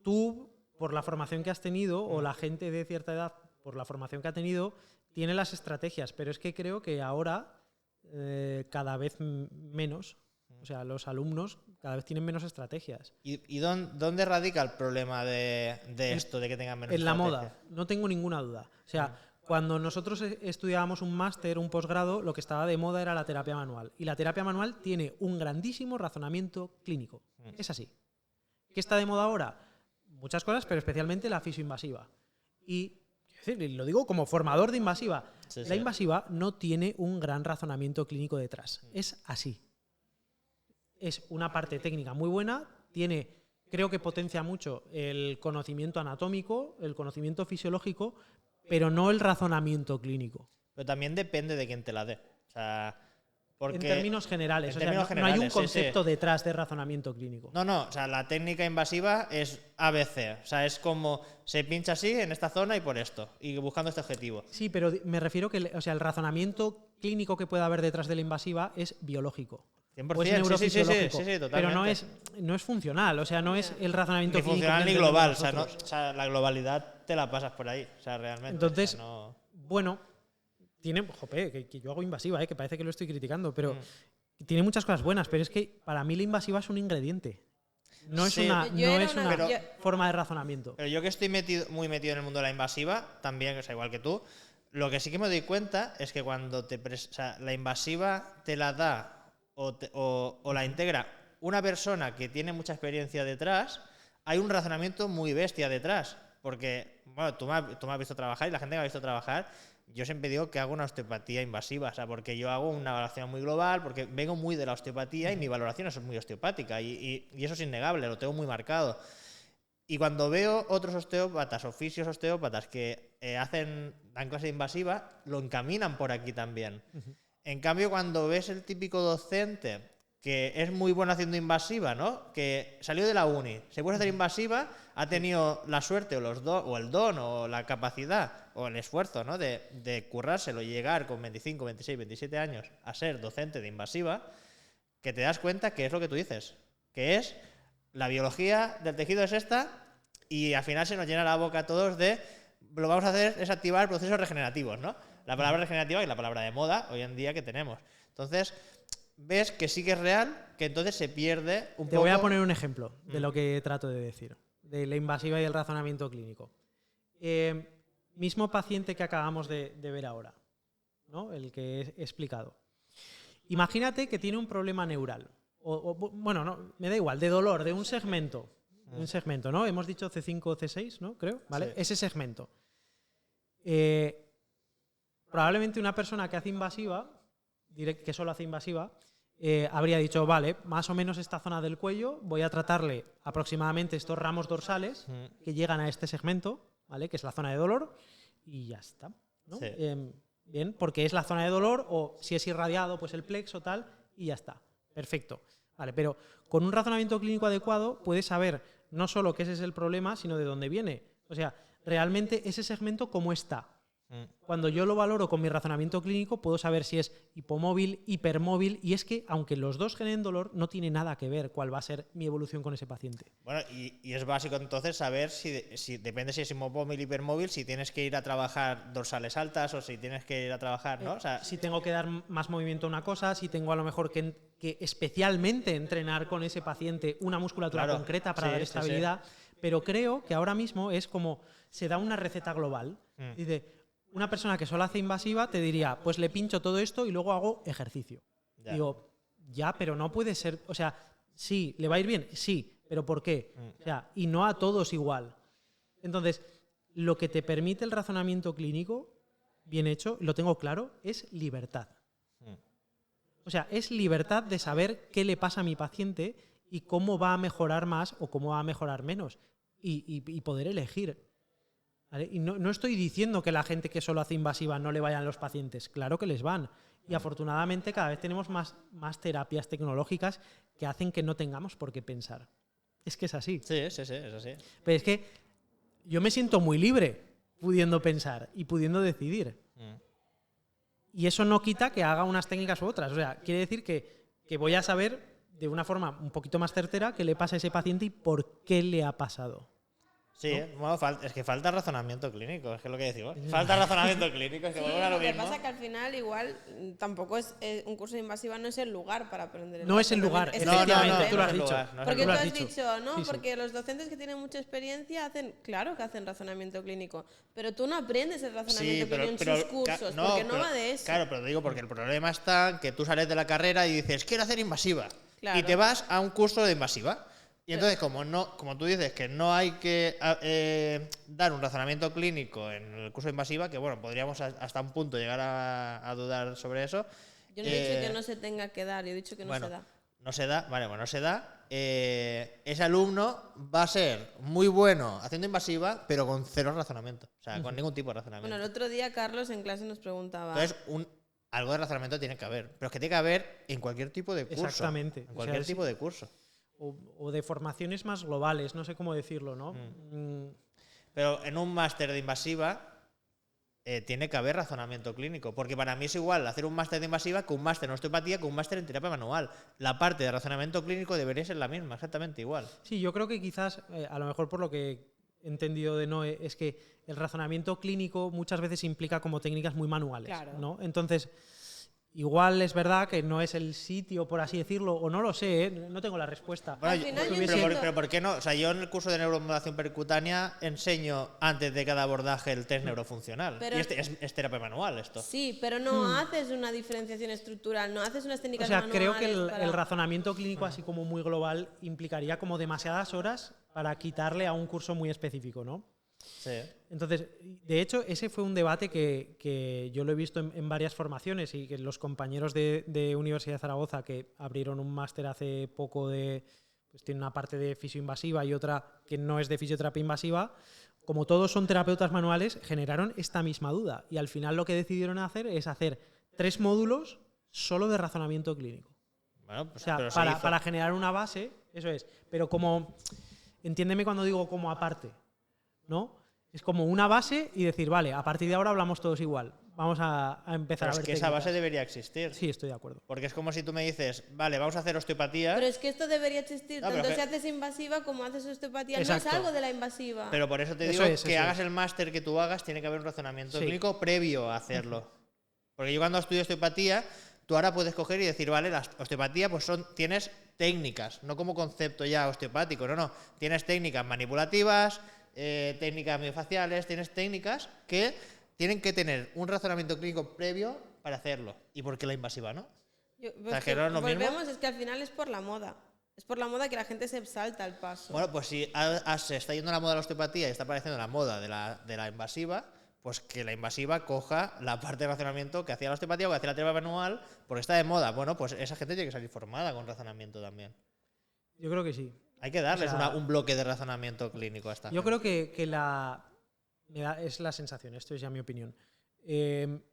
tú, por la formación que has tenido, o la gente de cierta edad, por la formación que ha tenido, tiene las estrategias, pero es que creo que ahora cada vez menos, o sea, los alumnos cada vez tienen menos estrategias. ¿Y dónde radica el problema de esto, de que tengan menos estrategias? En la moda, no tengo ninguna duda. O sea, cuando nosotros estudiábamos un máster, un posgrado, lo que estaba de moda era la terapia manual. Y la terapia manual tiene un grandísimo razonamiento clínico. Es así. ¿Qué está de moda ahora? Muchas cosas, pero especialmente la fisioinvasiva. Y lo digo como formador de invasiva. La invasiva no tiene un gran razonamiento clínico detrás. Es así. Es una parte técnica muy buena, creo que potencia mucho el conocimiento anatómico, el conocimiento fisiológico, pero no el razonamiento clínico. Pero también depende de quién te la dé. O sea, en términos generales. No hay un concepto detrás de razonamiento clínico. No. O sea, la técnica invasiva es ABC. O sea, es como se pincha así en esta zona y por esto. Y buscando este objetivo. Sí, pero me refiero que el razonamiento clínico que pueda haber detrás de la invasiva es biológico. 100%, o es neurofisiológico. Sí, totalmente. Pero no es funcional. O sea, no es el razonamiento clínico. Ni funcional ni global. O sea, la globalidad te la pasas por ahí. O sea, realmente. Entonces, bueno... que yo hago invasiva, que parece que lo estoy criticando, pero tiene muchas cosas buenas, pero es que para mí la invasiva es un ingrediente. No es una forma de razonamiento. Pero yo que estoy muy metido en el mundo de la invasiva, también, o sea, igual que tú, lo que sí que me doy cuenta es que cuando la invasiva te la da o la integra una persona que tiene mucha experiencia detrás, hay un razonamiento muy bestia detrás. Porque, bueno, tú me has visto trabajar y la gente que me ha visto trabajar, yo siempre digo que hago una osteopatía invasiva, o sea, porque yo hago una valoración muy global, porque vengo muy de la osteopatía y mi valoración es muy osteopática y eso es innegable, lo tengo muy marcado. Y cuando veo otros osteópatas o fisios osteópatas que dan clase invasiva, lo encaminan por aquí también. En cambio, cuando ves el típico docente que es muy bueno haciendo invasiva, ¿no? Que salió de la uni, se puede hacer invasiva, ha tenido la suerte o el don o la capacidad o el esfuerzo, ¿no? de currárselo y llegar con 25, 26, 27 años a ser docente de invasiva, que te das cuenta que es lo que tú dices, que es la biología del tejido es esta y al final se nos llena la boca a todos de lo que vamos a hacer es activar procesos regenerativos, ¿no? La palabra regenerativa y la palabra de moda hoy en día que tenemos. Entonces, ves que sí que es real, que entonces se pierde un poco. Te voy a poner un ejemplo de lo que trato de decir, de la invasiva y el razonamiento clínico. Mismo paciente que acabamos de ver ahora, ¿no? El que he explicado. Imagínate que tiene un problema neural. Bueno, no, me da igual, de dolor, de un segmento. Un segmento, ¿no? Hemos dicho C5 o C6, ¿no? Creo, ¿vale? Sí. Ese segmento. Probablemente una persona que hace invasiva, que solo hace invasiva, habría dicho, vale, más o menos esta zona del cuello, voy a tratarle aproximadamente estos ramos dorsales que llegan a este segmento, ¿vale? Que es la zona de dolor, y ya está, ¿no? Sí. Bien, porque es la zona de dolor, o si es irradiado, pues el plexo, tal, y ya está. Perfecto. Vale, pero con un razonamiento clínico adecuado puedes saber no solo que ese es el problema, sino de dónde viene. O sea, realmente ese segmento cómo está. Cuando yo lo valoro con mi razonamiento clínico, puedo saber si es hipomóvil, hipermóvil, y es que, aunque los dos generen dolor, no tiene nada que ver cuál va a ser mi evolución con ese paciente. Bueno, y es básico entonces saber si depende si es hipomóvil, hipermóvil, si tienes que ir a trabajar dorsales altas o si tienes que ir a trabajar, ¿no? O sea, si tengo que dar más movimiento a una cosa, si tengo a lo mejor que especialmente entrenar con ese paciente una musculatura concreta para dar estabilidad, pero creo que ahora mismo es como se da una receta global. Dice, una persona que solo hace invasiva te diría, pues le pincho todo esto y luego hago ejercicio. Ya. Digo, ya, pero no puede ser, o sea, sí, ¿le va a ir bien? Sí, pero ¿por qué? O sea, y no a todos igual. Entonces, lo que te permite el razonamiento clínico, bien hecho, lo tengo claro, es libertad. O sea, es libertad de saber qué le pasa a mi paciente y cómo va a mejorar más o cómo va a mejorar menos. Y poder elegir. ¿Vale? Y no estoy diciendo que la gente que solo hace invasiva no le vayan los pacientes. Claro que les van. Y afortunadamente cada vez tenemos más terapias tecnológicas que hacen que no tengamos por qué pensar. Es que es así. Sí, es así. Pero es que yo me siento muy libre pudiendo pensar y pudiendo decidir. Y eso no quita que haga unas técnicas u otras. O sea, quiere decir que voy a saber de una forma un poquito más certera qué le pasa a ese paciente y por qué le ha pasado. Sí, ¿no? Bueno, es que falta razonamiento clínico, es que es lo que decimos. Falta razonamiento clínico, es que vuelve a lo mismo. Lo que pasa es que al final igual tampoco es un curso de invasiva, no es el lugar para aprender. No es el lugar, efectivamente, tú lo has dicho. Porque tú has dicho, ¿no? Sí. Porque los docentes que tienen mucha experiencia claro que hacen razonamiento clínico, pero tú no aprendes el razonamiento clínico en sus cursos, porque no va de eso. Claro, pero te digo, porque el problema está en que tú sales de la carrera y dices, quiero hacer invasiva, y te vas a un curso de invasiva. Y entonces, como tú dices, que no hay que dar un razonamiento clínico en el curso de invasiva, que bueno, podríamos hasta un punto llegar a dudar sobre eso. Yo no he dicho que no se tenga que dar, yo he dicho que no se da. No se da, vale, bueno, no se da. Ese alumno va a ser muy bueno haciendo invasiva, pero con cero razonamiento. O sea, con ningún tipo de razonamiento. Bueno, el otro día Carlos en clase nos preguntaba. Entonces, algo de razonamiento tiene que haber. Pero es que tiene que haber en cualquier tipo de curso. Exactamente. En cualquier tipo de curso. O de formaciones más globales, no sé cómo decirlo, ¿no? Pero en un máster de invasiva tiene que haber razonamiento clínico, porque para mí es igual hacer un máster de invasiva que un máster en osteopatía, que un máster en terapia manual. La parte de razonamiento clínico debería ser la misma, exactamente igual. Sí, yo creo que quizás, a lo mejor por lo que he entendido de Noé, es que el razonamiento clínico muchas veces implica como técnicas muy manuales, ¿no? Entonces, igual es verdad que no es el sitio, por así decirlo, o no lo sé, no tengo la respuesta. Bueno, pero ¿por qué no? O sea, yo en el curso de neuromodulación percutánea enseño antes de cada abordaje el test neurofuncional. Pero, y es terapia manual esto. Sí, pero no haces una diferenciación estructural, no haces unas técnicas manuales. O sea, creo que el razonamiento clínico, así como muy global, implicaría como demasiadas horas para quitarle a un curso muy específico, ¿no? Sí. Entonces, de hecho, ese fue un debate que yo lo he visto en varias formaciones y que los compañeros de Universidad de Zaragoza, que abrieron un máster hace poco pues tiene una parte de fisioinvasiva y otra que no es de fisioterapia invasiva, como todos son terapeutas manuales, generaron esta misma duda. Y al final lo que decidieron hacer es hacer 3 módulos solo de razonamiento clínico. Bueno, pues, o sea, para generar una base, eso es. Pero como, entiéndeme cuando digo como aparte, ¿no? Es como una base y decir, vale, a partir de ahora hablamos todos igual. Vamos a empezar a ver. Es que esa base debería existir. Sí, estoy de acuerdo. Porque es como si tú me dices, vale, vamos a hacer osteopatía. Pero es que esto debería existir, tanto si haces invasiva como haces osteopatía. Exacto. No es algo de la invasiva. Pero por eso te digo que hagas el máster que tú hagas, tiene que haber un razonamiento clínico previo a hacerlo. Porque yo cuando estudio osteopatía, tú ahora puedes coger y decir, vale, la osteopatía pues tienes técnicas, no como concepto ya osteopático, no. Tienes técnicas manipulativas, técnicas miofaciales, tienes técnicas que tienen que tener un razonamiento clínico previo para hacerlo. ¿Y por qué la invasiva no? Volvemos, es que al final es por la moda. Es por la moda que la gente se salta al paso. Bueno, pues si se está yendo la moda de la osteopatía y está apareciendo la moda de la invasiva, pues que la invasiva coja la parte de razonamiento que hacía la osteopatía o que hacía la terapia manual, porque está de moda. Bueno, pues esa gente tiene que salir formada con razonamiento también. Yo creo que sí. Hay que darles un bloque de razonamiento clínico a esta gente. Yo creo que es la sensación, esto es ya mi opinión.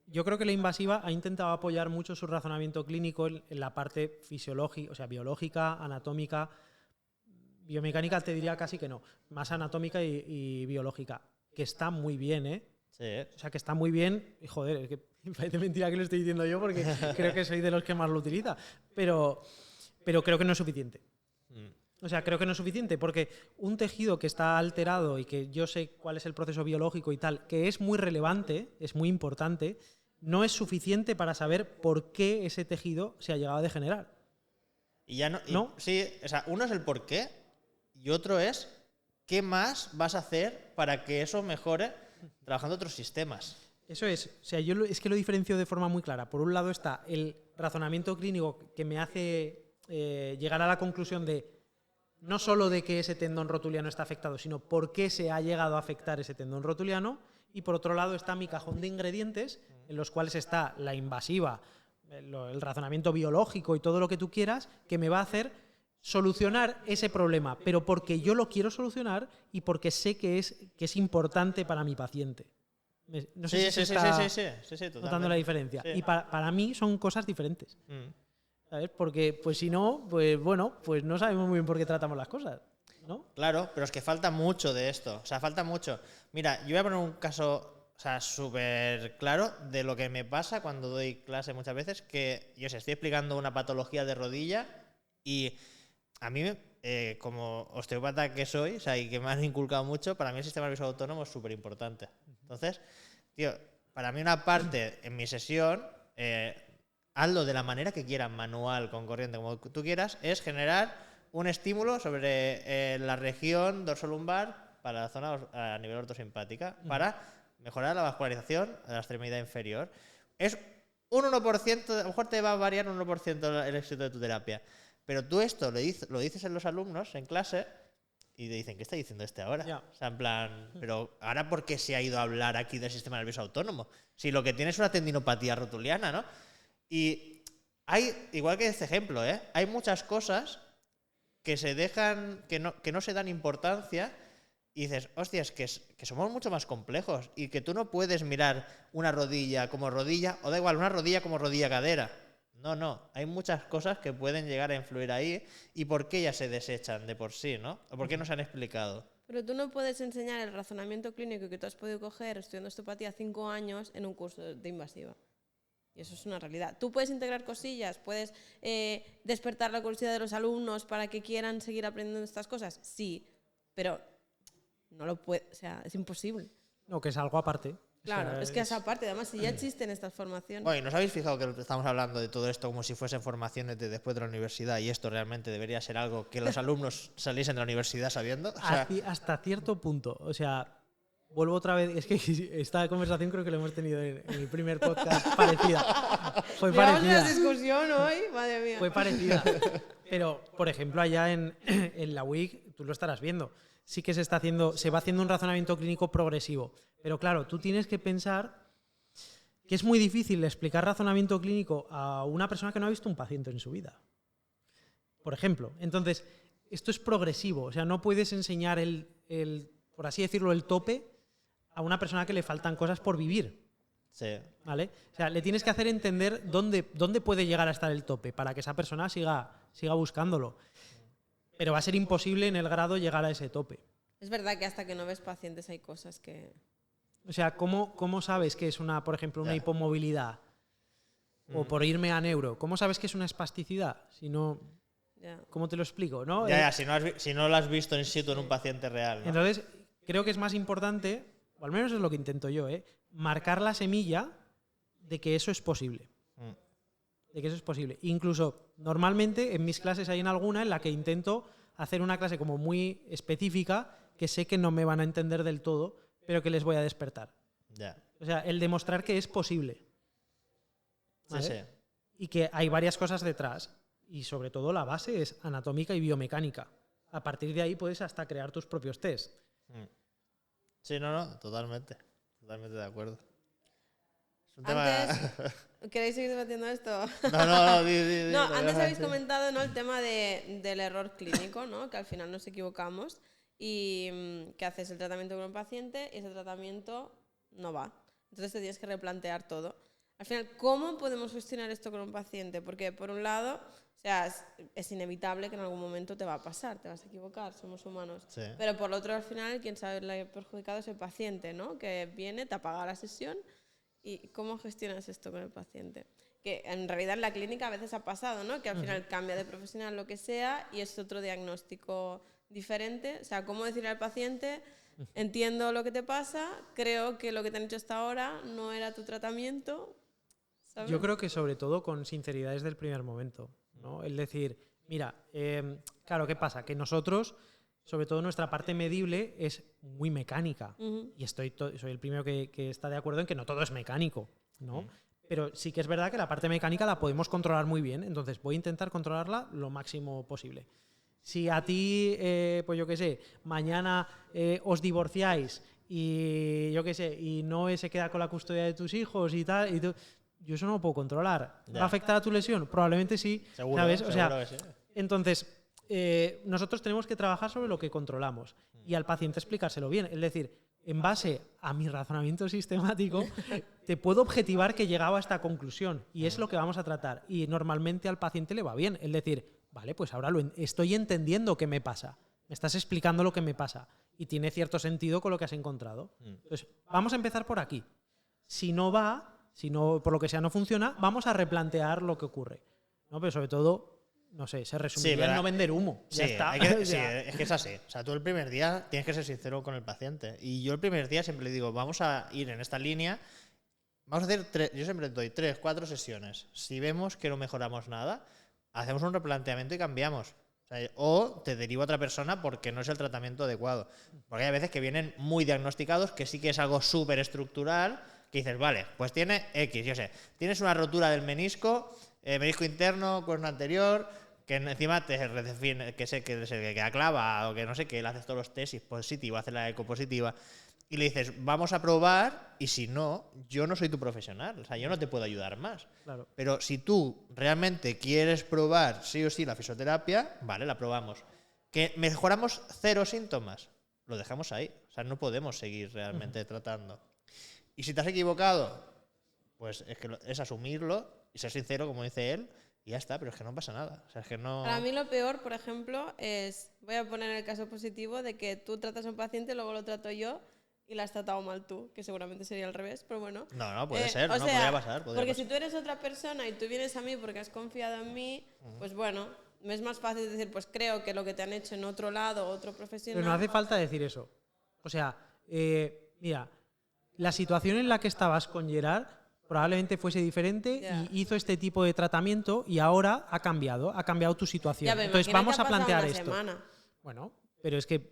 Yo creo que la invasiva ha intentado apoyar mucho su razonamiento clínico en la parte fisiológica, o sea, biológica, anatómica, biomecánica te diría casi que no, más anatómica y biológica. que está muy bien, ¿eh? Sí. O sea, que está muy bien. Y joder, es que me parece mentira que lo estoy diciendo yo porque creo que soy de los que más lo utiliza. Pero creo que no es suficiente. O sea, creo que no es suficiente porque un tejido que está alterado y que yo sé cuál es el proceso biológico y tal, que es muy relevante, es muy importante, no es suficiente para saber por qué ese tejido se ha llegado a degenerar. Y ya no. ¿No? Sí, o sea, uno es el por qué y otro es qué más vas a hacer para que eso mejore trabajando otros sistemas. Eso es. O sea, yo es que lo diferencio de forma muy clara. Por un lado está el razonamiento clínico que me hace llegar a la conclusión de no solo de que ese tendón rotuliano está afectado, sino por qué se ha llegado a afectar ese tendón rotuliano. Y por otro lado está mi cajón de ingredientes, en los cuales está la invasiva, el razonamiento biológico y todo lo que tú quieras, que me va a hacer solucionar ese problema, pero porque yo lo quiero solucionar y porque sé que es importante para mi paciente. No sé si se está notando la diferencia. Sí. Y para mí son cosas diferentes. ¿Sabes? Porque pues si no, pues bueno, pues no sabemos muy bien por qué tratamos las cosas, ¿no? Claro, pero es que falta mucho de esto. O sea, falta mucho. Mira, yo voy a poner un caso, o sea, súper claro de lo que me pasa cuando doy clase muchas veces, que yo estoy explicando una patología de rodilla y a mí, como osteópata que soy, o sea, y que me han inculcado mucho, para mí el sistema nervioso autónomo es súper importante. Entonces, tío, para mí una parte en mi sesión, hazlo de la manera que quieras, manual, con corriente, como tú quieras, es generar un estímulo sobre la región dorsolumbar para la zona a nivel ortosimpática, para mejorar la vascularización de la extremidad inferior. Es un 1%, a lo mejor te va a variar un 1% el éxito de tu terapia. Pero tú esto lo dices en los alumnos, en clase, y te dicen, ¿qué está diciendo este ahora? Yeah. O sea, en plan, pero ¿ahora por qué se ha ido a hablar aquí del sistema nervioso autónomo? Si lo que tiene es una tendinopatía rotuliana, ¿no? Y hay, igual que este ejemplo, hay muchas cosas que se dejan, que no se dan importancia y dices, hostia, es que somos mucho más complejos y que tú no puedes mirar una rodilla como rodilla, o da igual, una rodilla como rodilla-cadera. No, hay muchas cosas que pueden llegar a influir ahí y por qué ya se desechan de por sí, ¿no? O por qué no se han explicado. Pero tú no puedes enseñar el razonamiento clínico que tú has podido coger estudiando osteopatía 5 años en un curso de invasiva. Y eso es una realidad. Tú puedes integrar cosillas, puedes despertar la curiosidad de los alumnos para que quieran seguir aprendiendo estas cosas. Sí, pero no lo puede, o sea, es imposible. No, que es algo aparte. Claro, o sea, es que esa parte, además, si ya existen estas formaciones. Bueno, ¿y nos habéis fijado que estamos hablando de todo esto como si fuesen formaciones de después de la universidad y esto realmente debería ser algo que los alumnos saliesen de la universidad sabiendo? O sea, hasta cierto punto. O sea, vuelvo otra vez. Es que esta conversación creo que la hemos tenido en el primer podcast parecida. Fue parecida. Llevamos una discusión hoy, madre mía. Fue parecida. Pero, por ejemplo, allá en la WIC, tú lo estarás viendo. Sí que se va haciendo un razonamiento clínico progresivo. Pero claro, tú tienes que pensar que es muy difícil explicar razonamiento clínico a una persona que no ha visto un paciente en su vida. Por ejemplo. Entonces, esto es progresivo. O sea, no puedes enseñar por así decirlo, el tope a una persona que le faltan cosas por vivir. sí. ¿Vale? O sea, le tienes que hacer entender dónde puede llegar a estar el tope para que esa persona siga buscándolo. Pero va a ser imposible en el grado llegar a ese tope. Es verdad que hasta que no ves pacientes hay cosas que... O sea, ¿cómo sabes que es por ejemplo, una hipomovilidad? O por irme a neuro. ¿Cómo sabes que es una espasticidad? Si no, ¿cómo te lo explico? ¿No? Si no lo has visto in situ en un paciente real, ¿no? Entonces, creo que es más importante, o al menos es lo que intento yo, marcar la semilla de que eso es posible. De que eso es posible. Incluso, normalmente, en mis clases hay alguna en la que intento hacer una clase como muy específica que sé que no me van a entender del todo, pero que les voy a despertar. Ya. O sea, el demostrar que es posible. ¿Vale? Sí. Y que hay varias cosas detrás. Y sobre todo la base es anatómica y biomecánica. A partir de ahí puedes hasta crear tus propios test. Sí, no, totalmente. Totalmente de acuerdo. Es un Antes, ¿queréis seguir debatiendo esto? No, No, antes habéis comentado, ¿no?, el tema del error clínico, ¿no?, que al final nos equivocamos y que haces el tratamiento con un paciente y ese tratamiento no va. Entonces te tienes que replantear todo. Al final, ¿cómo podemos gestionar esto con un paciente? Porque, por un lado, sea, es inevitable que en algún momento te va a pasar, te vas a equivocar, somos humanos. Sí. Pero por lo otro, al final, quien sabe el perjudicado es el paciente, ¿no? Que viene, te apaga la sesión. ¿Y cómo gestionas esto con el paciente? Que en realidad en la clínica a veces ha pasado, ¿no? Que al final cambia de profesional lo que sea y es otro diagnóstico diferente. O sea, ¿cómo decirle al paciente, entiendo lo que te pasa, creo que lo que te han hecho hasta ahora no era tu tratamiento? ¿Sabes? Yo creo que sobre todo con sinceridad desde el primer momento, ¿no? Es decir, mira, claro, ¿qué pasa? Que nosotros, sobre todo nuestra parte medible, es muy mecánica. Y soy el primero que está de acuerdo en que no todo es mecánico, ¿no? Pero sí que es verdad que la parte mecánica la podemos controlar muy bien, entonces voy a intentar controlarla lo máximo posible. Si a ti, pues yo qué sé, mañana os divorciáis y yo qué sé, y no se queda con la custodia de tus hijos y tal, yo eso no lo puedo controlar. ¿Va a afectar a tu lesión? Probablemente sí. Seguro, ¿sabes? seguro O sea, que sí. Entonces, nosotros tenemos que trabajar sobre lo que controlamos y al paciente explicárselo bien. Es decir, en base a mi razonamiento sistemático, te puedo objetivar que he llegado a esta conclusión y es lo que vamos a tratar. Y normalmente al paciente le va bien. Es decir, vale, pues ahora estoy entendiendo qué me pasa. Me estás explicando lo que me pasa y tiene cierto sentido con lo que has encontrado. Entonces, vamos a empezar por aquí. Si no por lo que sea no funciona, vamos a replantear lo que ocurre, ¿no? Pero sobre todo, no sé, se resumiría en no vender humo. Sí, Ya está. sí, es que es así. O sea, tú el primer día tienes que ser sincero con el paciente. Y yo el primer día siempre le digo, vamos a ir en esta línea, vamos a hacer yo siempre doy 3, 4 sesiones. Si vemos que no mejoramos nada, hacemos un replanteamiento y cambiamos. O te derivo a otra persona porque no es el tratamiento adecuado. Porque hay veces que vienen muy diagnosticados, que sí que es algo súper estructural, que dices, vale, pues tiene X, yo sé, tienes una rotura del menisco interno, cuerno anterior, que encima te redefine, que sé que es el que queda clava o que no sé qué, le haces todos los test y es positivo, haces la eco positiva y le dices, vamos a probar y si no, yo no soy tu profesional, o sea, yo no te puedo ayudar más. Claro. Pero si tú realmente quieres probar sí o sí la fisioterapia, vale, la probamos. Que mejoramos 0 síntomas, lo dejamos ahí, o sea, no podemos seguir realmente tratando. Y si te has equivocado, pues es asumirlo y ser sincero, como dice él, y ya está, pero es que no pasa nada. O sea, es que no... Para mí lo peor, por ejemplo, es, voy a poner el caso positivo de que tú tratas a un paciente, luego lo trato yo y la has tratado mal tú, que seguramente sería al revés, pero bueno. No, puede ser, o sea, podría pasar. Porque si tú eres otra persona y tú vienes a mí porque has confiado en mí, pues bueno, me es más fácil decir, pues creo que lo que te han hecho en otro lado, otro profesional... Pero no hace falta decir eso. O sea, mira, la situación en la que estabas con Gerard probablemente fuese diferente y hizo este tipo de tratamiento y ahora ha cambiado tu situación. Ya, entonces vamos a plantear esto. Semana. Bueno, pero es que...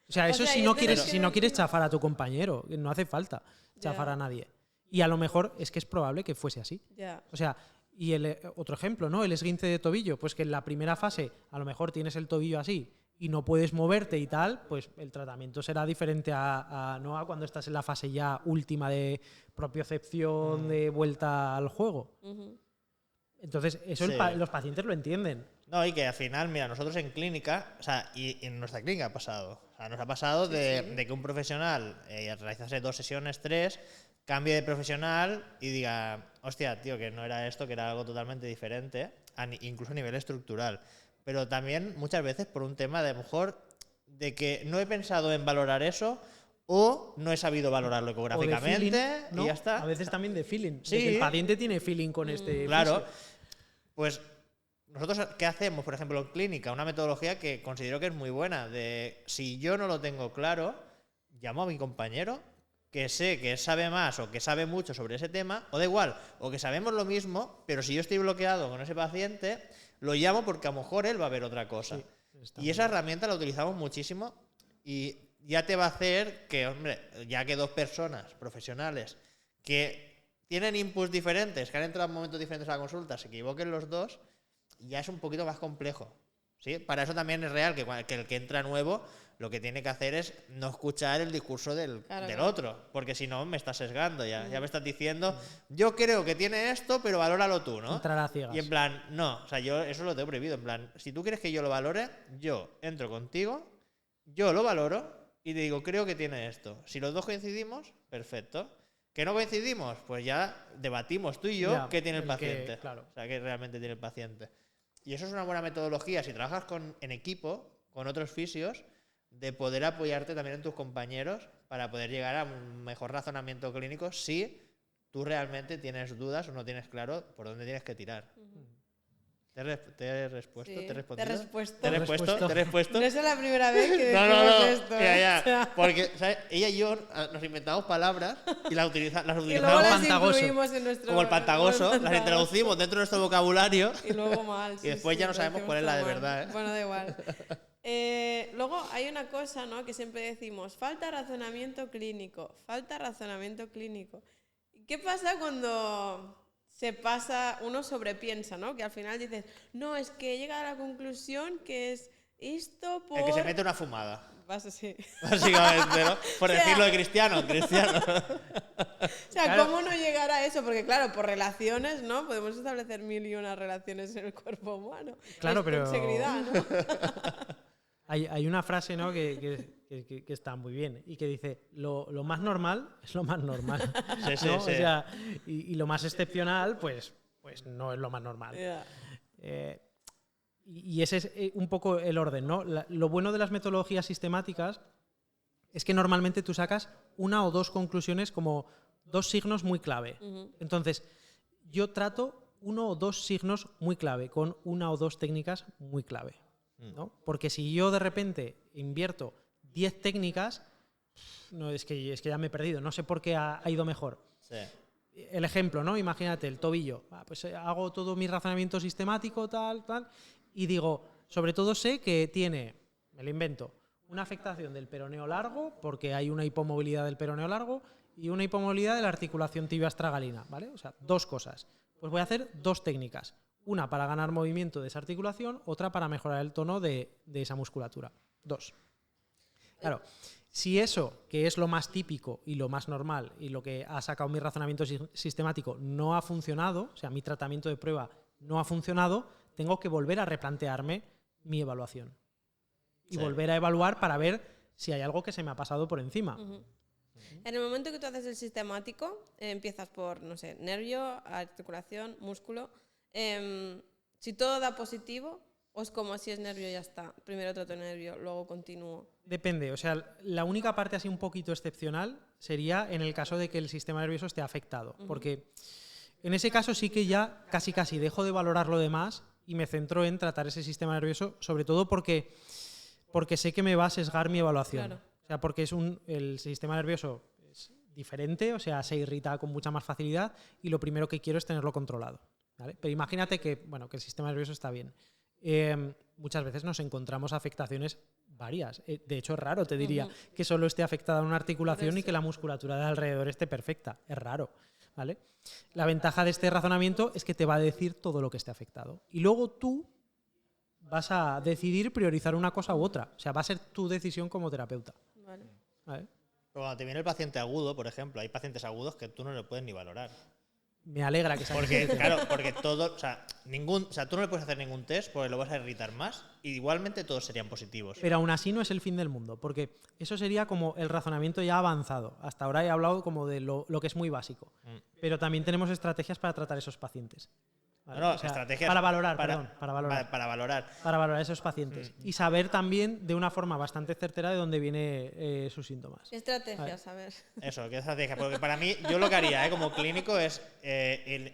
O sea, eso si no quieres chafar a tu compañero, no hace falta chafar a nadie. Y a lo mejor es que es probable que fuese así. O sea, y otro ejemplo, ¿no? El esguince de tobillo, pues que en la primera fase a lo mejor tienes el tobillo así y no puedes moverte y tal, pues el tratamiento será diferente a cuando estás en la fase ya última de propiocepción, de vuelta al juego. Entonces, eso los pacientes lo entienden. No, y que al final, mira, nosotros en clínica, o sea, y en nuestra clínica ha pasado. O sea, nos ha pasado de que un profesional realizase 2 sesiones, 3, cambie de profesional y diga, hostia, tío, que no era esto, que era algo totalmente diferente, incluso a nivel estructural. Pero también muchas veces por un tema de a lo mejor de que no he pensado en valorar eso o no he sabido valorarlo ecográficamente feeling, ¿no? y ya está. A veces también de feeling. Sí. De que el paciente tiene feeling con este Claro. fisio. Pues nosotros, ¿qué hacemos? Por ejemplo, en clínica, una metodología que considero que es muy buena, de si yo no lo tengo claro, llamo a mi compañero que sé que sabe más o que sabe mucho sobre ese tema, o da igual, o que sabemos lo mismo, pero si yo estoy bloqueado con ese paciente, lo llamo porque a lo mejor él va a ver otra cosa. Sí, y esa herramienta la utilizamos muchísimo y ya te va a hacer que, hombre, ya que 2 personas profesionales que tienen inputs diferentes, que han entrado en momentos diferentes a la consulta, se equivoquen los 2, ya es un poquito más complejo. ¿Sí? Para eso también es real que el que entra nuevo lo que tiene que hacer es no escuchar el discurso del otro, porque si no me estás sesgando ya me estás diciendo, yo creo que tiene esto, pero valóralo tú, ¿no? Entrar a ciegas. Y en plan, no, o sea, yo eso lo tengo prohibido, en plan, si tú quieres que yo lo valore, yo entro contigo, yo lo valoro y te digo, creo que tiene esto. Si los 2 coincidimos, perfecto. ¿Que no coincidimos? Pues ya debatimos tú y yo qué tiene el paciente. Claro. O sea, qué realmente tiene el paciente. Y eso es una buena metodología, si trabajas en equipo, con otros fisios, de poder apoyarte también en tus compañeros para poder llegar a un mejor razonamiento clínico si tú realmente tienes dudas o no tienes claro por dónde tienes que tirar. ¿Te he respuesto? Sí, ¿Te he respondido? ¿Te he respuesto? No es la primera vez que decimos esto. Ya. O sea. Porque, ¿sabes? Ella y yo nos inventamos palabras y las utilizamos y luego las incluimos en nuestro... Como el pantagoso, las introducimos dentro de nuestro vocabulario y luego mal. Y después ya no sabemos cuál es la de verdad. ¿eh? Bueno, da igual. Luego hay una cosa, ¿no?, que siempre decimos, falta razonamiento clínico. ¿Qué pasa cuando se pasa, uno sobrepiensa, ¿no? Que al final dices, no, es que llega a la conclusión que es esto por... El que se mete una fumada. Sí. Básicamente, ¿no? Por decirlo de cristiano. O sea, claro. ¿Cómo no llegar a eso? Porque claro, por relaciones, ¿no? Podemos establecer 1001 relaciones en el cuerpo humano. Claro, pero... Con seguridad, ¿no? Hay una frase, ¿no?, que está muy bien y que dice, lo más normal es lo más normal. Sí. O sea, y lo más excepcional, pues no es lo más normal. Yeah. Y ese es un poco el orden, ¿no? Lo bueno de las metodologías sistemáticas es que normalmente tú sacas una o dos conclusiones como dos signos muy clave. Entonces, yo trato uno o dos signos muy clave con una o dos técnicas muy clave, ¿no? Porque si yo de repente invierto 10 técnicas, no, es que ya me he perdido, no sé por qué ha ido mejor. Sí. El ejemplo, ¿no? Imagínate, el tobillo. Pues hago todo mi razonamiento sistemático, tal, y digo, sobre todo sé que tiene, me lo invento, una afectación del peroneo largo, porque hay una hipomovilidad del peroneo largo, y una hipomovilidad de la articulación tibio-astragalina, ¿vale? O sea, dos cosas. Pues voy a hacer dos técnicas. Una para ganar movimiento de esa articulación, otra para mejorar el tono de esa musculatura. Dos. Claro, si eso, que es lo más típico y lo más normal y lo que ha sacado mi razonamiento sistemático, no ha funcionado, o sea, mi tratamiento de prueba no ha funcionado, tengo que volver a replantearme mi evaluación. Y volver a evaluar para ver si hay algo que se me ha pasado por encima. En el momento que tú haces el sistemático, empiezas por, no sé, nervio, articulación, músculo. Si todo da positivo, o es como si es nervio y ya está. Primero trato nervio, luego continúo. Depende. O sea, la única parte así un poquito excepcional sería en el caso de que el sistema nervioso esté afectado. Porque en ese caso sí que ya casi dejo de valorar lo demás y me centro en tratar ese sistema nervioso, sobre todo porque sé que me va a sesgar mi evaluación. Claro. O sea, porque el sistema nervioso es diferente, o sea, se irrita con mucha más facilidad y lo primero que quiero es tenerlo controlado, ¿vale? Pero imagínate que el sistema nervioso está bien. Muchas veces nos encontramos afectaciones varias. De hecho, es raro, te diría, que solo esté afectada una articulación y que la musculatura de alrededor esté perfecta. Es raro, ¿vale? La ventaja de este razonamiento es que te va a decir todo lo que esté afectado. Y luego tú vas a decidir priorizar una cosa u otra. O sea, va a ser tu decisión como terapeuta. Vale. ¿Vale? Pero cuando te viene el paciente agudo, por ejemplo, hay pacientes agudos que tú no le puedes ni valorar. Me alegra que sea porque claro, porque todo, o sea, tú no le puedes hacer ningún test porque lo vas a irritar más y igualmente todos serían positivos. Pero aún así no es el fin del mundo, porque eso sería como el razonamiento ya avanzado. Hasta ahora he hablado como de lo que es muy básico. Pero también tenemos estrategias para tratar esos pacientes. ¿Vale? No, o sea, estrategias para valorar. Para valorar A esos pacientes. Y saber también de una forma bastante certera de dónde vienen sus síntomas. ¿Qué estrategias? A ver. Eso, ¿qué estrategia? Porque para mí, yo lo que haría como clínico es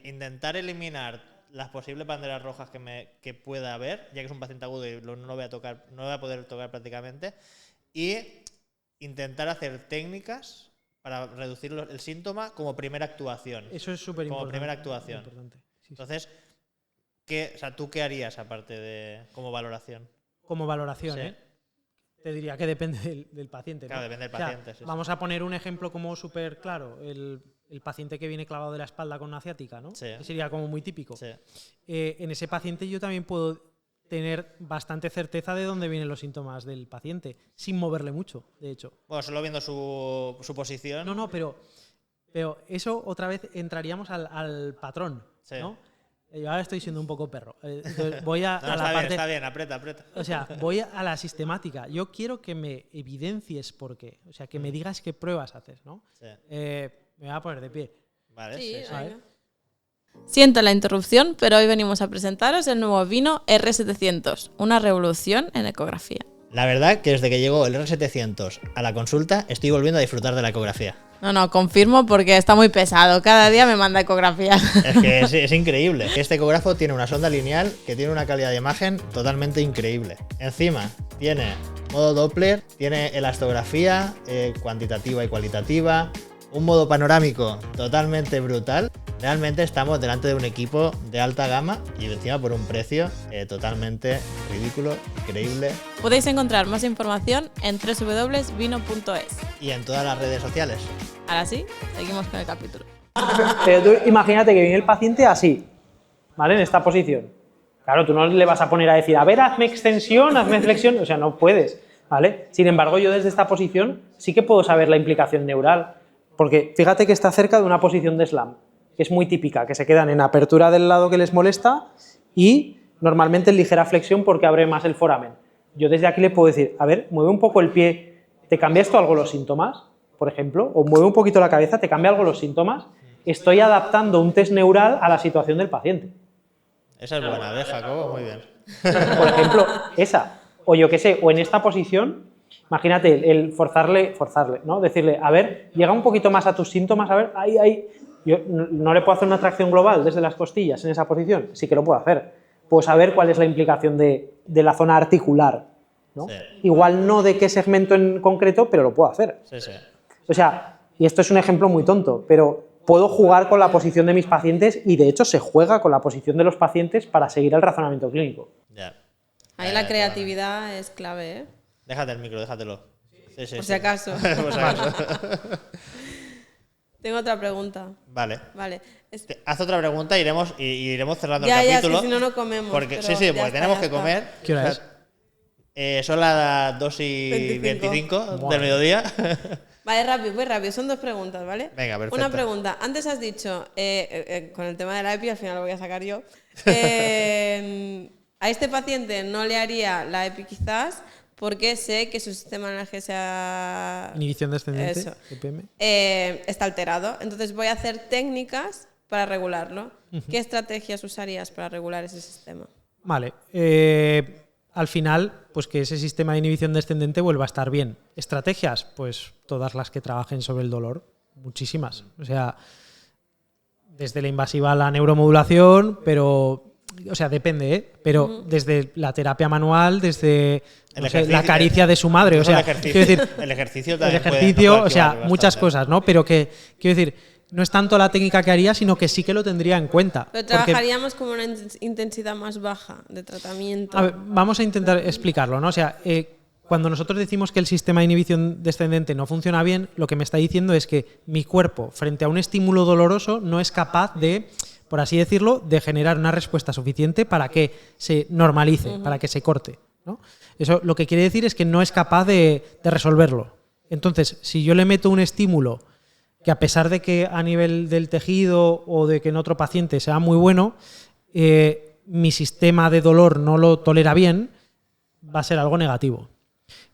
intentar eliminar las posibles banderas rojas que pueda haber, ya que es un paciente agudo y no lo voy a poder tocar prácticamente, y intentar hacer técnicas para reducir el síntoma como primera actuación. Eso es súper importante. Como primera actuación. Sí. Entonces, ¿tú qué harías aparte de como valoración? Como valoración, Sí. Te diría que depende del paciente, ¿no? Claro, depende del paciente. Sí. Vamos a poner un ejemplo como súper claro. El paciente que viene clavado de la espalda con una ciática, ¿no? Sí. Que sería como muy típico. Sí. En ese paciente yo también puedo tener bastante certeza de dónde vienen los síntomas del paciente, sin moverle mucho, de hecho. Bueno, solo viendo su posición. No, pero eso otra vez entraríamos al patrón, Sí. ¿no? Yo ahora estoy siendo un poco perro. Entonces voy a la parte... Está bien, aprieta. O sea, voy a la sistemática. Yo quiero que me evidencies por qué. O sea, que me digas qué pruebas haces, ¿no? Sí. Me voy a poner de pie. Vale, Sí, sí. ¿vale? Siento la interrupción, pero hoy venimos a presentaros el nuevo Vino R700, una revolución en ecografía. La verdad que desde que llegó el R700 a la consulta estoy volviendo a disfrutar de la ecografía. No, confirmo porque está muy pesado. Cada día me manda ecografía. Es que es increíble. Este ecógrafo tiene una sonda lineal que tiene una calidad de imagen totalmente increíble. Encima tiene modo Doppler, tiene elastografía cuantitativa y cualitativa, un modo panorámico totalmente brutal. Realmente estamos delante de un equipo de alta gama y encima por un precio totalmente ridículo, increíble. Podéis encontrar más información en www.vino.es. Y en todas las redes sociales. Ahora sí, seguimos con el capítulo. Pero tú imagínate que viene el paciente así, ¿vale? En esta posición. Claro, tú no le vas a poner a decir, a ver, hazme extensión, hazme flexión, o sea, no puedes, ¿vale? Sin embargo, yo desde esta posición sí que puedo saber la implicación neural, porque fíjate que está cerca de una posición de slam, que es muy típica, que se quedan en apertura del lado que les molesta y normalmente en ligera flexión porque abre más el foramen. Yo desde aquí le puedo decir, a ver, mueve un poco el pie, ¿te cambia esto algo los síntomas? Por ejemplo, o mueve un poquito la cabeza, ¿te cambia algo los síntomas? Estoy adaptando un test neural a la situación del paciente. Esa es buena, Jacobo, muy bien. Por ejemplo, esa. O yo qué sé, o en esta posición, imagínate, el forzarle, ¿no? Decirle, a ver, llega un poquito más a tus síntomas, a ver, ahí. Yo no le puedo hacer una tracción global desde las costillas en esa posición, sí que lo puedo hacer. Puedo saber cuál es la implicación de la zona articular, ¿no? Sí. Igual no de qué segmento en concreto, pero lo puedo hacer. Sí, sí. O sea, y esto es un ejemplo muy tonto, pero puedo jugar con la posición de mis pacientes y de hecho se juega con la posición de los pacientes para seguir el razonamiento clínico. Ya. Ahí la creatividad es clave, ¿eh? Déjate el micro, déjatelo. Sí, Por si acaso. Por si acaso. Tengo otra pregunta. Vale. Haz otra pregunta y iremos cerrando el capítulo. Es que si no, no comemos. Porque tenemos que comer. ¿Qué hora es? Son las 2:25 del mediodía. Vale, muy rápido. Son dos preguntas, ¿vale? Venga, perfecto. Una pregunta. Antes has dicho, con el tema de la EPI, al final lo voy a sacar yo. A este paciente no le haría la EPI quizás porque sé que su sistema analgesia... Inhibición descendente, eso, EPM. está alterado. Entonces voy a hacer técnicas para regularlo. ¿Qué estrategias usarías para regular ese sistema? Vale. Al final, pues que ese sistema de inhibición descendente vuelva a estar bien. ¿Estrategias? Pues todas las que trabajen sobre el dolor. Muchísimas. O sea, desde la invasiva a la neuromodulación, pero... O sea, depende, ¿eh? Pero desde la terapia manual, desde la caricia de su madre. O sea, quiero decir, el ejercicio también. El ejercicio, o sea, muchas cosas, ¿no? Pero que, quiero decir, no es tanto la técnica que haría, sino que sí que lo tendría en cuenta. Pero trabajaríamos como una intensidad más baja de tratamiento. A ver, vamos a intentar explicarlo, ¿no? O sea, cuando nosotros decimos que el sistema de inhibición descendente no funciona bien, lo que me está diciendo es que mi cuerpo, frente a un estímulo doloroso, no es capaz de, por así decirlo, de generar una respuesta suficiente para que se normalice, para que se corte, ¿no? Eso lo que quiere decir es que no es capaz de resolverlo. Entonces, si yo le meto un estímulo que a pesar de que a nivel del tejido o de que en otro paciente sea muy bueno, mi sistema de dolor no lo tolera bien, va a ser algo negativo.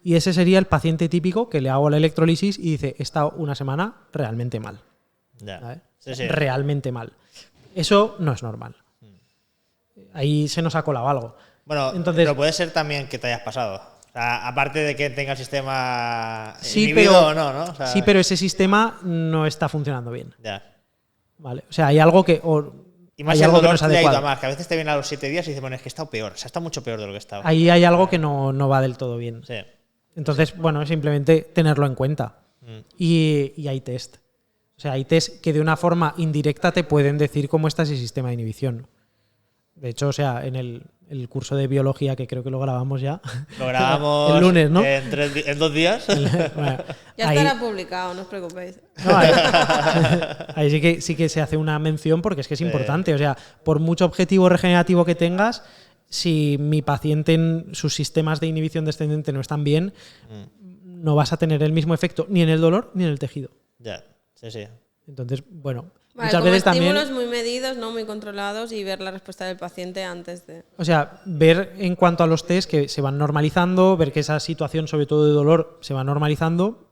Y ese sería el paciente típico que le hago la electrolisis y dice, he estado una semana realmente mal. Ya. Sí. Realmente mal. Eso no es normal. Ahí se nos ha colado algo. Bueno, entonces, pero puede ser también que te hayas pasado. O sea, aparte de que tenga el sistema sí, inhibido o no, ¿no? O sea, sí, pero ese sistema no está funcionando bien. Ya. ¿Vale? O sea, hay algo que... Y más hay el algo dolor que no es le ha ido adecuado. a más, que a veces te viene a los 7 días y dices, bueno, es que he estado peor. O sea, está mucho peor de lo que estaba. Ahí hay algo que no va del todo bien. Sí. Entonces, bueno, simplemente tenerlo en cuenta. Y hay test. O sea, hay test que de una forma indirecta te pueden decir cómo está ese sistema de inhibición. De hecho, o sea, en el curso de biología, que creo que lo grabamos ya. Lo grabamos el lunes, ¿no? En 2 días. Bueno, ya estará publicado, no os preocupéis. No, ahí sí que se hace una mención porque es que es importante. O sea, por mucho objetivo regenerativo que tengas, si mi paciente en sus sistemas de inhibición descendente no están bien, no vas a tener el mismo efecto ni en el dolor ni en el tejido. Ya, sí. Entonces, bueno, Vale, muchas como veces también... estímulos muy medidos, no muy controlados y ver la respuesta del paciente antes de... O sea, ver en cuanto a los test que se van normalizando, ver que esa situación, sobre todo de dolor, se va normalizando.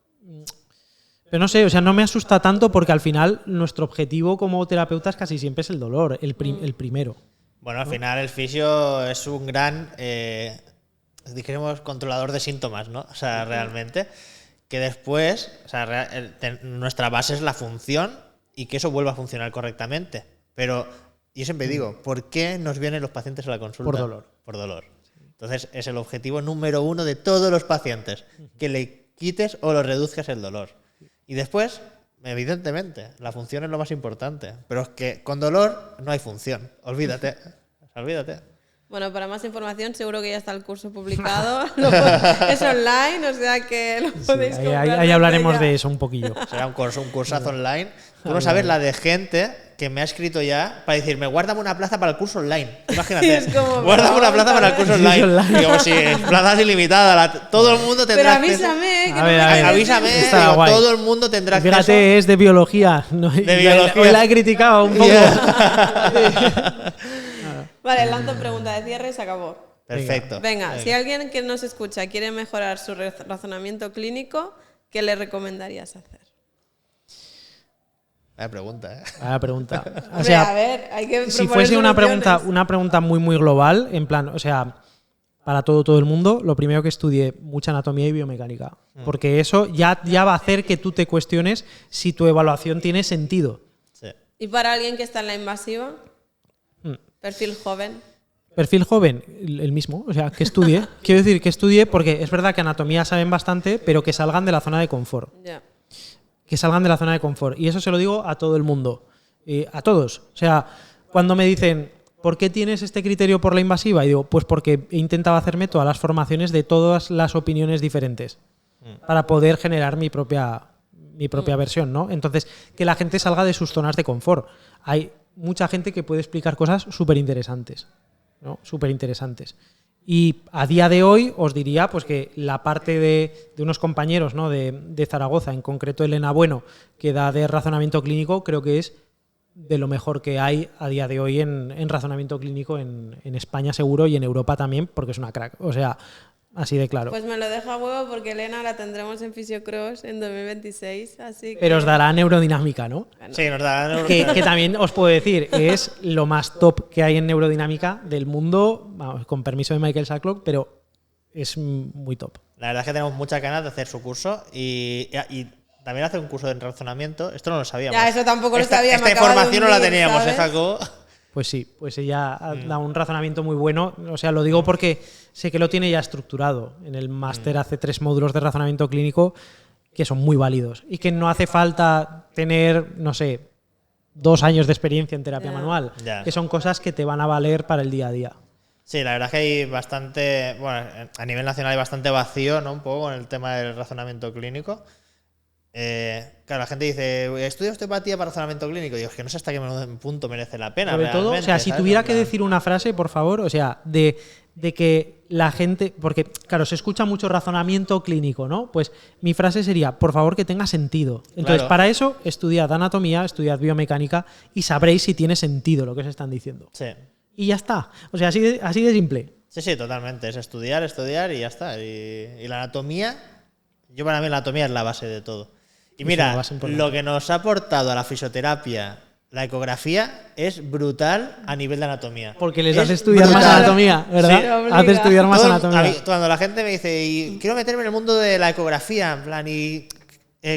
Pero no sé, o sea, no me asusta tanto porque al final nuestro objetivo como terapeutas casi siempre es el dolor, el primero. Bueno, al final el fisio es un gran, dijéramos, controlador de síntomas, ¿no? O sea, realmente, que después, o sea, nuestra base es la función y que eso vuelva a funcionar correctamente. Pero yo siempre digo, ¿por qué nos vienen los pacientes a la consulta? Por dolor. Por dolor. Entonces, es el objetivo número 1 de todos los pacientes, que le quites o lo reduzcas el dolor. Y después, evidentemente, la función es lo más importante. Pero es que con dolor no hay función. Olvídate. Olvídate. Bueno, para más información seguro que ya está el curso publicado. Es online, o sea que lo podéis comprar. Ahí hablaremos de eso un poquillo. Será un cursazo online. Tú no sabes la de gente que me ha escrito ya para decirme, guárdame una plaza para el curso online. Imagínate. Es como, guárdame una plaza para el curso online. Digo, sí, plazas ilimitadas. Todo el mundo tendrá Pero avísame, que a ver, avísame, digo, todo el mundo tendrá acceso. Fíjate, es de biología. ¿No? De biología. Hoy la he criticado un poco. Vale, lanzo pregunta de cierre y se acabó. Perfecto. Venga, si alguien que nos escucha quiere mejorar su razonamiento clínico, ¿qué le recomendarías hacer? Vaya pregunta, ¿eh? Vaya pregunta. O Hombre, sea, a ver, hay que si proponer fuese una soluciones. pregunta muy, muy global, en plan, o sea, para todo el mundo, lo primero que estudie mucha anatomía y biomecánica. Porque eso ya va a hacer que tú te cuestiones si tu evaluación tiene sentido. Sí. ¿Y para alguien que está en la invasiva? Perfil joven. Perfil joven, el mismo, o sea, que estudie. Quiero decir, que estudie porque es verdad que anatomía saben bastante, pero que salgan de la zona de confort. Ya. Que salgan de la zona de confort. Y eso se lo digo a todo el mundo. A todos. O sea, cuando me dicen, ¿por qué tienes este criterio por la invasiva? Y digo, pues porque he intentado hacerme todas las formaciones de todas las opiniones diferentes para poder generar mi propia versión, ¿no? Entonces, que la gente salga de sus zonas de confort. Hay mucha gente que puede explicar cosas súper interesantes, ¿no? Súper interesantes. Y a día de hoy os diría pues que la parte de unos compañeros, ¿no? de Zaragoza, en concreto Elena Bueno, que da de razonamiento clínico, creo que es de lo mejor que hay a día de hoy en razonamiento clínico en España seguro y en Europa también, porque es una crack. O sea, así de claro. Pues me lo dejo a huevo porque Elena la tendremos en Fisiocross en 2026, así que... Pero os dará neurodinámica, ¿no? Bueno. Sí, nos dará neurodinámica. Que también os puedo decir, es lo más top que hay en neurodinámica del mundo, vamos, con permiso de Michael Sacklock, pero es muy top. La verdad es que tenemos muchas ganas de hacer su curso y también hacer un curso de razonamiento. Esto no lo sabíamos. Ya, eso tampoco lo sabíamos. Esta información no la teníamos, ¿eh, Jacobo? Pues sí, pues ella da un razonamiento muy bueno. O sea, lo digo porque sé que lo tiene ya estructurado. En el máster hace 3 módulos de razonamiento clínico que son muy válidos y que no hace falta tener, no sé, 2 años de experiencia en terapia manual, que son cosas que te van a valer para el día a día. Sí, la verdad es que hay bastante, bueno, a nivel nacional hay bastante vacío, ¿no? Un poco con el tema del razonamiento clínico. Claro, la gente dice, estudio osteopatía para razonamiento clínico. Digo, es que no sé hasta qué punto merece la pena. Sobre todo, o sea, si tuviera que decir una frase, por favor, o sea, de que la gente, porque claro, se escucha mucho razonamiento clínico, ¿no? Pues mi frase sería, por favor, que tenga sentido. Entonces, Claro. para eso, estudiad anatomía, estudiad biomecánica y sabréis si tiene sentido lo que os están diciendo. Sí. Y ya está. O sea, así de simple. Sí, totalmente. Es estudiar y ya está. Y la anatomía, para mí la anatomía es la base de todo. Y Es mira, una base importante. lo que nos ha aportado a la fisioterapia la ecografía es brutal a nivel de anatomía. Porque les Es hace estudiar más brutal. anatomía, ¿verdad? Sí. Hace estudiar más Todo- anatomía. a mí, cuando la gente me dice, y quiero meterme en el mundo de la ecografía, en plan, y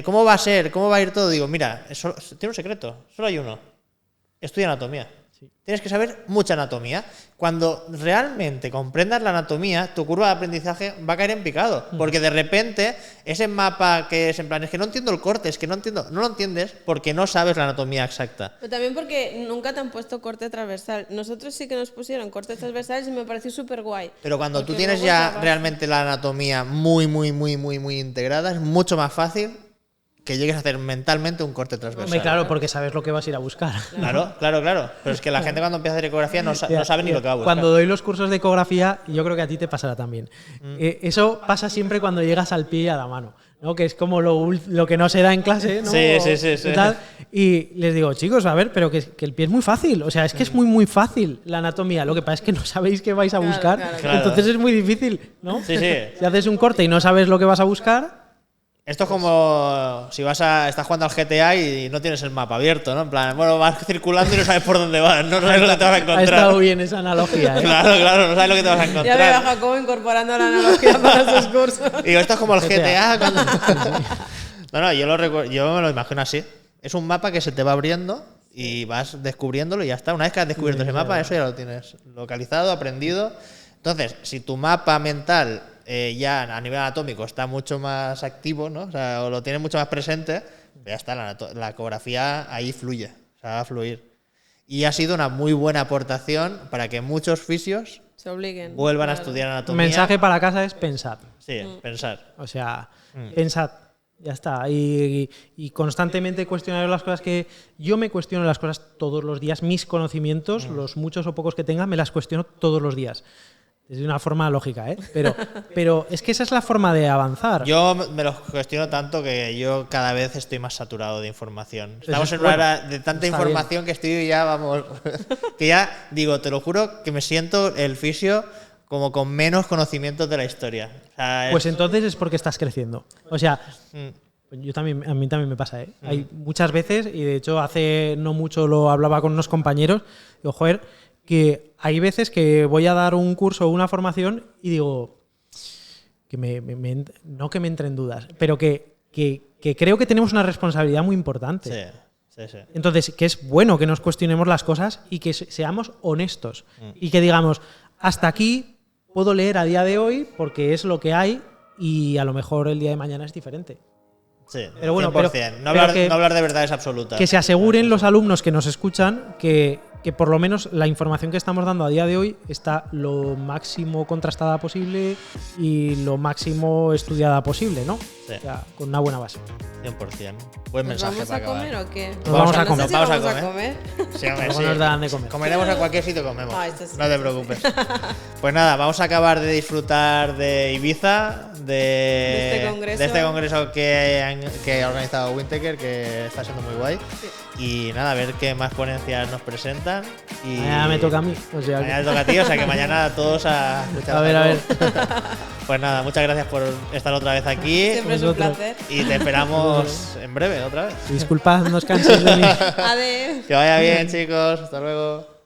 ¿cómo va a ser? ¿Cómo va a ir todo? Digo, mira, tiene un secreto, solo hay uno. Estudia anatomía. Tienes que saber mucha anatomía. Cuando realmente comprendas la anatomía, tu curva de aprendizaje va a caer en picado. Porque de repente, ese mapa que es en plan, es que no entiendo el corte, es que no lo entiendes porque no sabes la anatomía exacta. Pero también porque nunca te han puesto corte transversal. Nosotros sí que nos pusieron cortes transversales y me pareció súper guay. Pero cuando tú Porque tienes luego ya acabas- realmente la anatomía muy integrada, es mucho más fácil que llegues a hacer mentalmente un corte transversal. Hombre, claro, porque sabes lo que vas a ir a buscar. Claro. Pero es que la gente cuando empieza a hacer ecografía no sabe ni lo que va a buscar. Cuando doy los cursos de ecografía, yo creo que a ti te pasará también. Eso pasa siempre cuando llegas al pie y a la mano, ¿no? Que es como lo que no se da en clase, ¿no? Sí. Y tal. Y les digo, chicos, a ver, pero que el pie es muy fácil. O sea, es que es muy fácil la anatomía. Lo que pasa es que no sabéis qué vais a Claro, buscar. claro. Entonces es muy difícil, ¿no? Sí. Si haces un corte y no sabes lo que vas a buscar, Esto es como si estás jugando al GTA y no tienes el mapa abierto, ¿no? En plan, bueno, vas circulando y no sabes por dónde vas, no sabes lo que te vas a encontrar. Ha estado bien esa analogía, ¿eh? Claro, no sabes lo que te vas a encontrar. Ya veo a Jacobo incorporando la analogía para sus cursos. Digo, esto es como el GTA. No, yo me lo imagino así. Es un mapa que se te va abriendo y vas descubriéndolo y ya está. Una vez que has descubierto ese mapa, eso ya lo tienes localizado, aprendido. Entonces, si tu mapa mental ya a nivel anatómico está mucho más activo, ¿no? O lo tienes mucho más presente, ya está, la ecografía ahí fluye, o sea, va a fluir. Y ha sido una muy buena aportación para que muchos fisios se obliguen, vuelvan a estudiar anatomía. El mensaje para casa es pensad. Sí, pensar. O sea, pensad. Ya está. Y constantemente cuestionar las cosas que... Yo me cuestiono las cosas todos los días. Mis conocimientos, los muchos o pocos que tenga, me las cuestiono todos los días. Es de una forma lógica, ¿eh? Pero es que esa es la forma de avanzar. Yo me los cuestiono tanto que yo cada vez estoy más saturado de información. Estamos en una era de tanta información que estoy ya, vamos... que ya, digo, te lo juro, que me siento el fisio como con menos conocimientos de la historia. O sea, pues entonces es porque estás creciendo. O sea, a mí también me pasa, ¿eh? Hay muchas veces, y de hecho hace no mucho lo hablaba con unos compañeros, digo, joder, que hay veces que voy a dar un curso o una formación y digo, que no que me entre en dudas, pero que creo que tenemos una responsabilidad muy importante. Sí. Entonces, que es bueno que nos cuestionemos las cosas y que seamos honestos. Y que digamos, hasta aquí puedo leer a día de hoy porque es lo que hay y a lo mejor el día de mañana es diferente. Sí, pero bueno, 100%. No hablar de verdades absolutas. Que se aseguren los alumnos que nos escuchan que por lo menos la información que estamos dando a día de hoy está lo máximo contrastada posible y lo máximo estudiada posible, ¿no? Sí. O sea, con una buena base. 100%. Buen mensaje para acabar. ¿Vamos a comer o qué? Nos vamos a comer. No sé si vamos a comer. Sí, hombre, Luego nos dan de comer. Comeremos a cualquier sitio, comemos. Esto sí, no te preocupes. Pues nada, vamos a acabar de disfrutar de Ibiza, de este congreso que ha organizado Windtaker, que está siendo muy guay. Sí. Y nada, a ver qué más ponencias nos presentan. Y mañana me toca a mí. O sea, mañana te toca a ti, o sea que mañana todos a luchar. A ver. Pues nada, muchas gracias por estar otra vez aquí. Siempre es un placer. Y te esperamos en breve, otra vez. Disculpad, no os canséis de mí. Adiós. Que vaya bien, chicos. Hasta luego.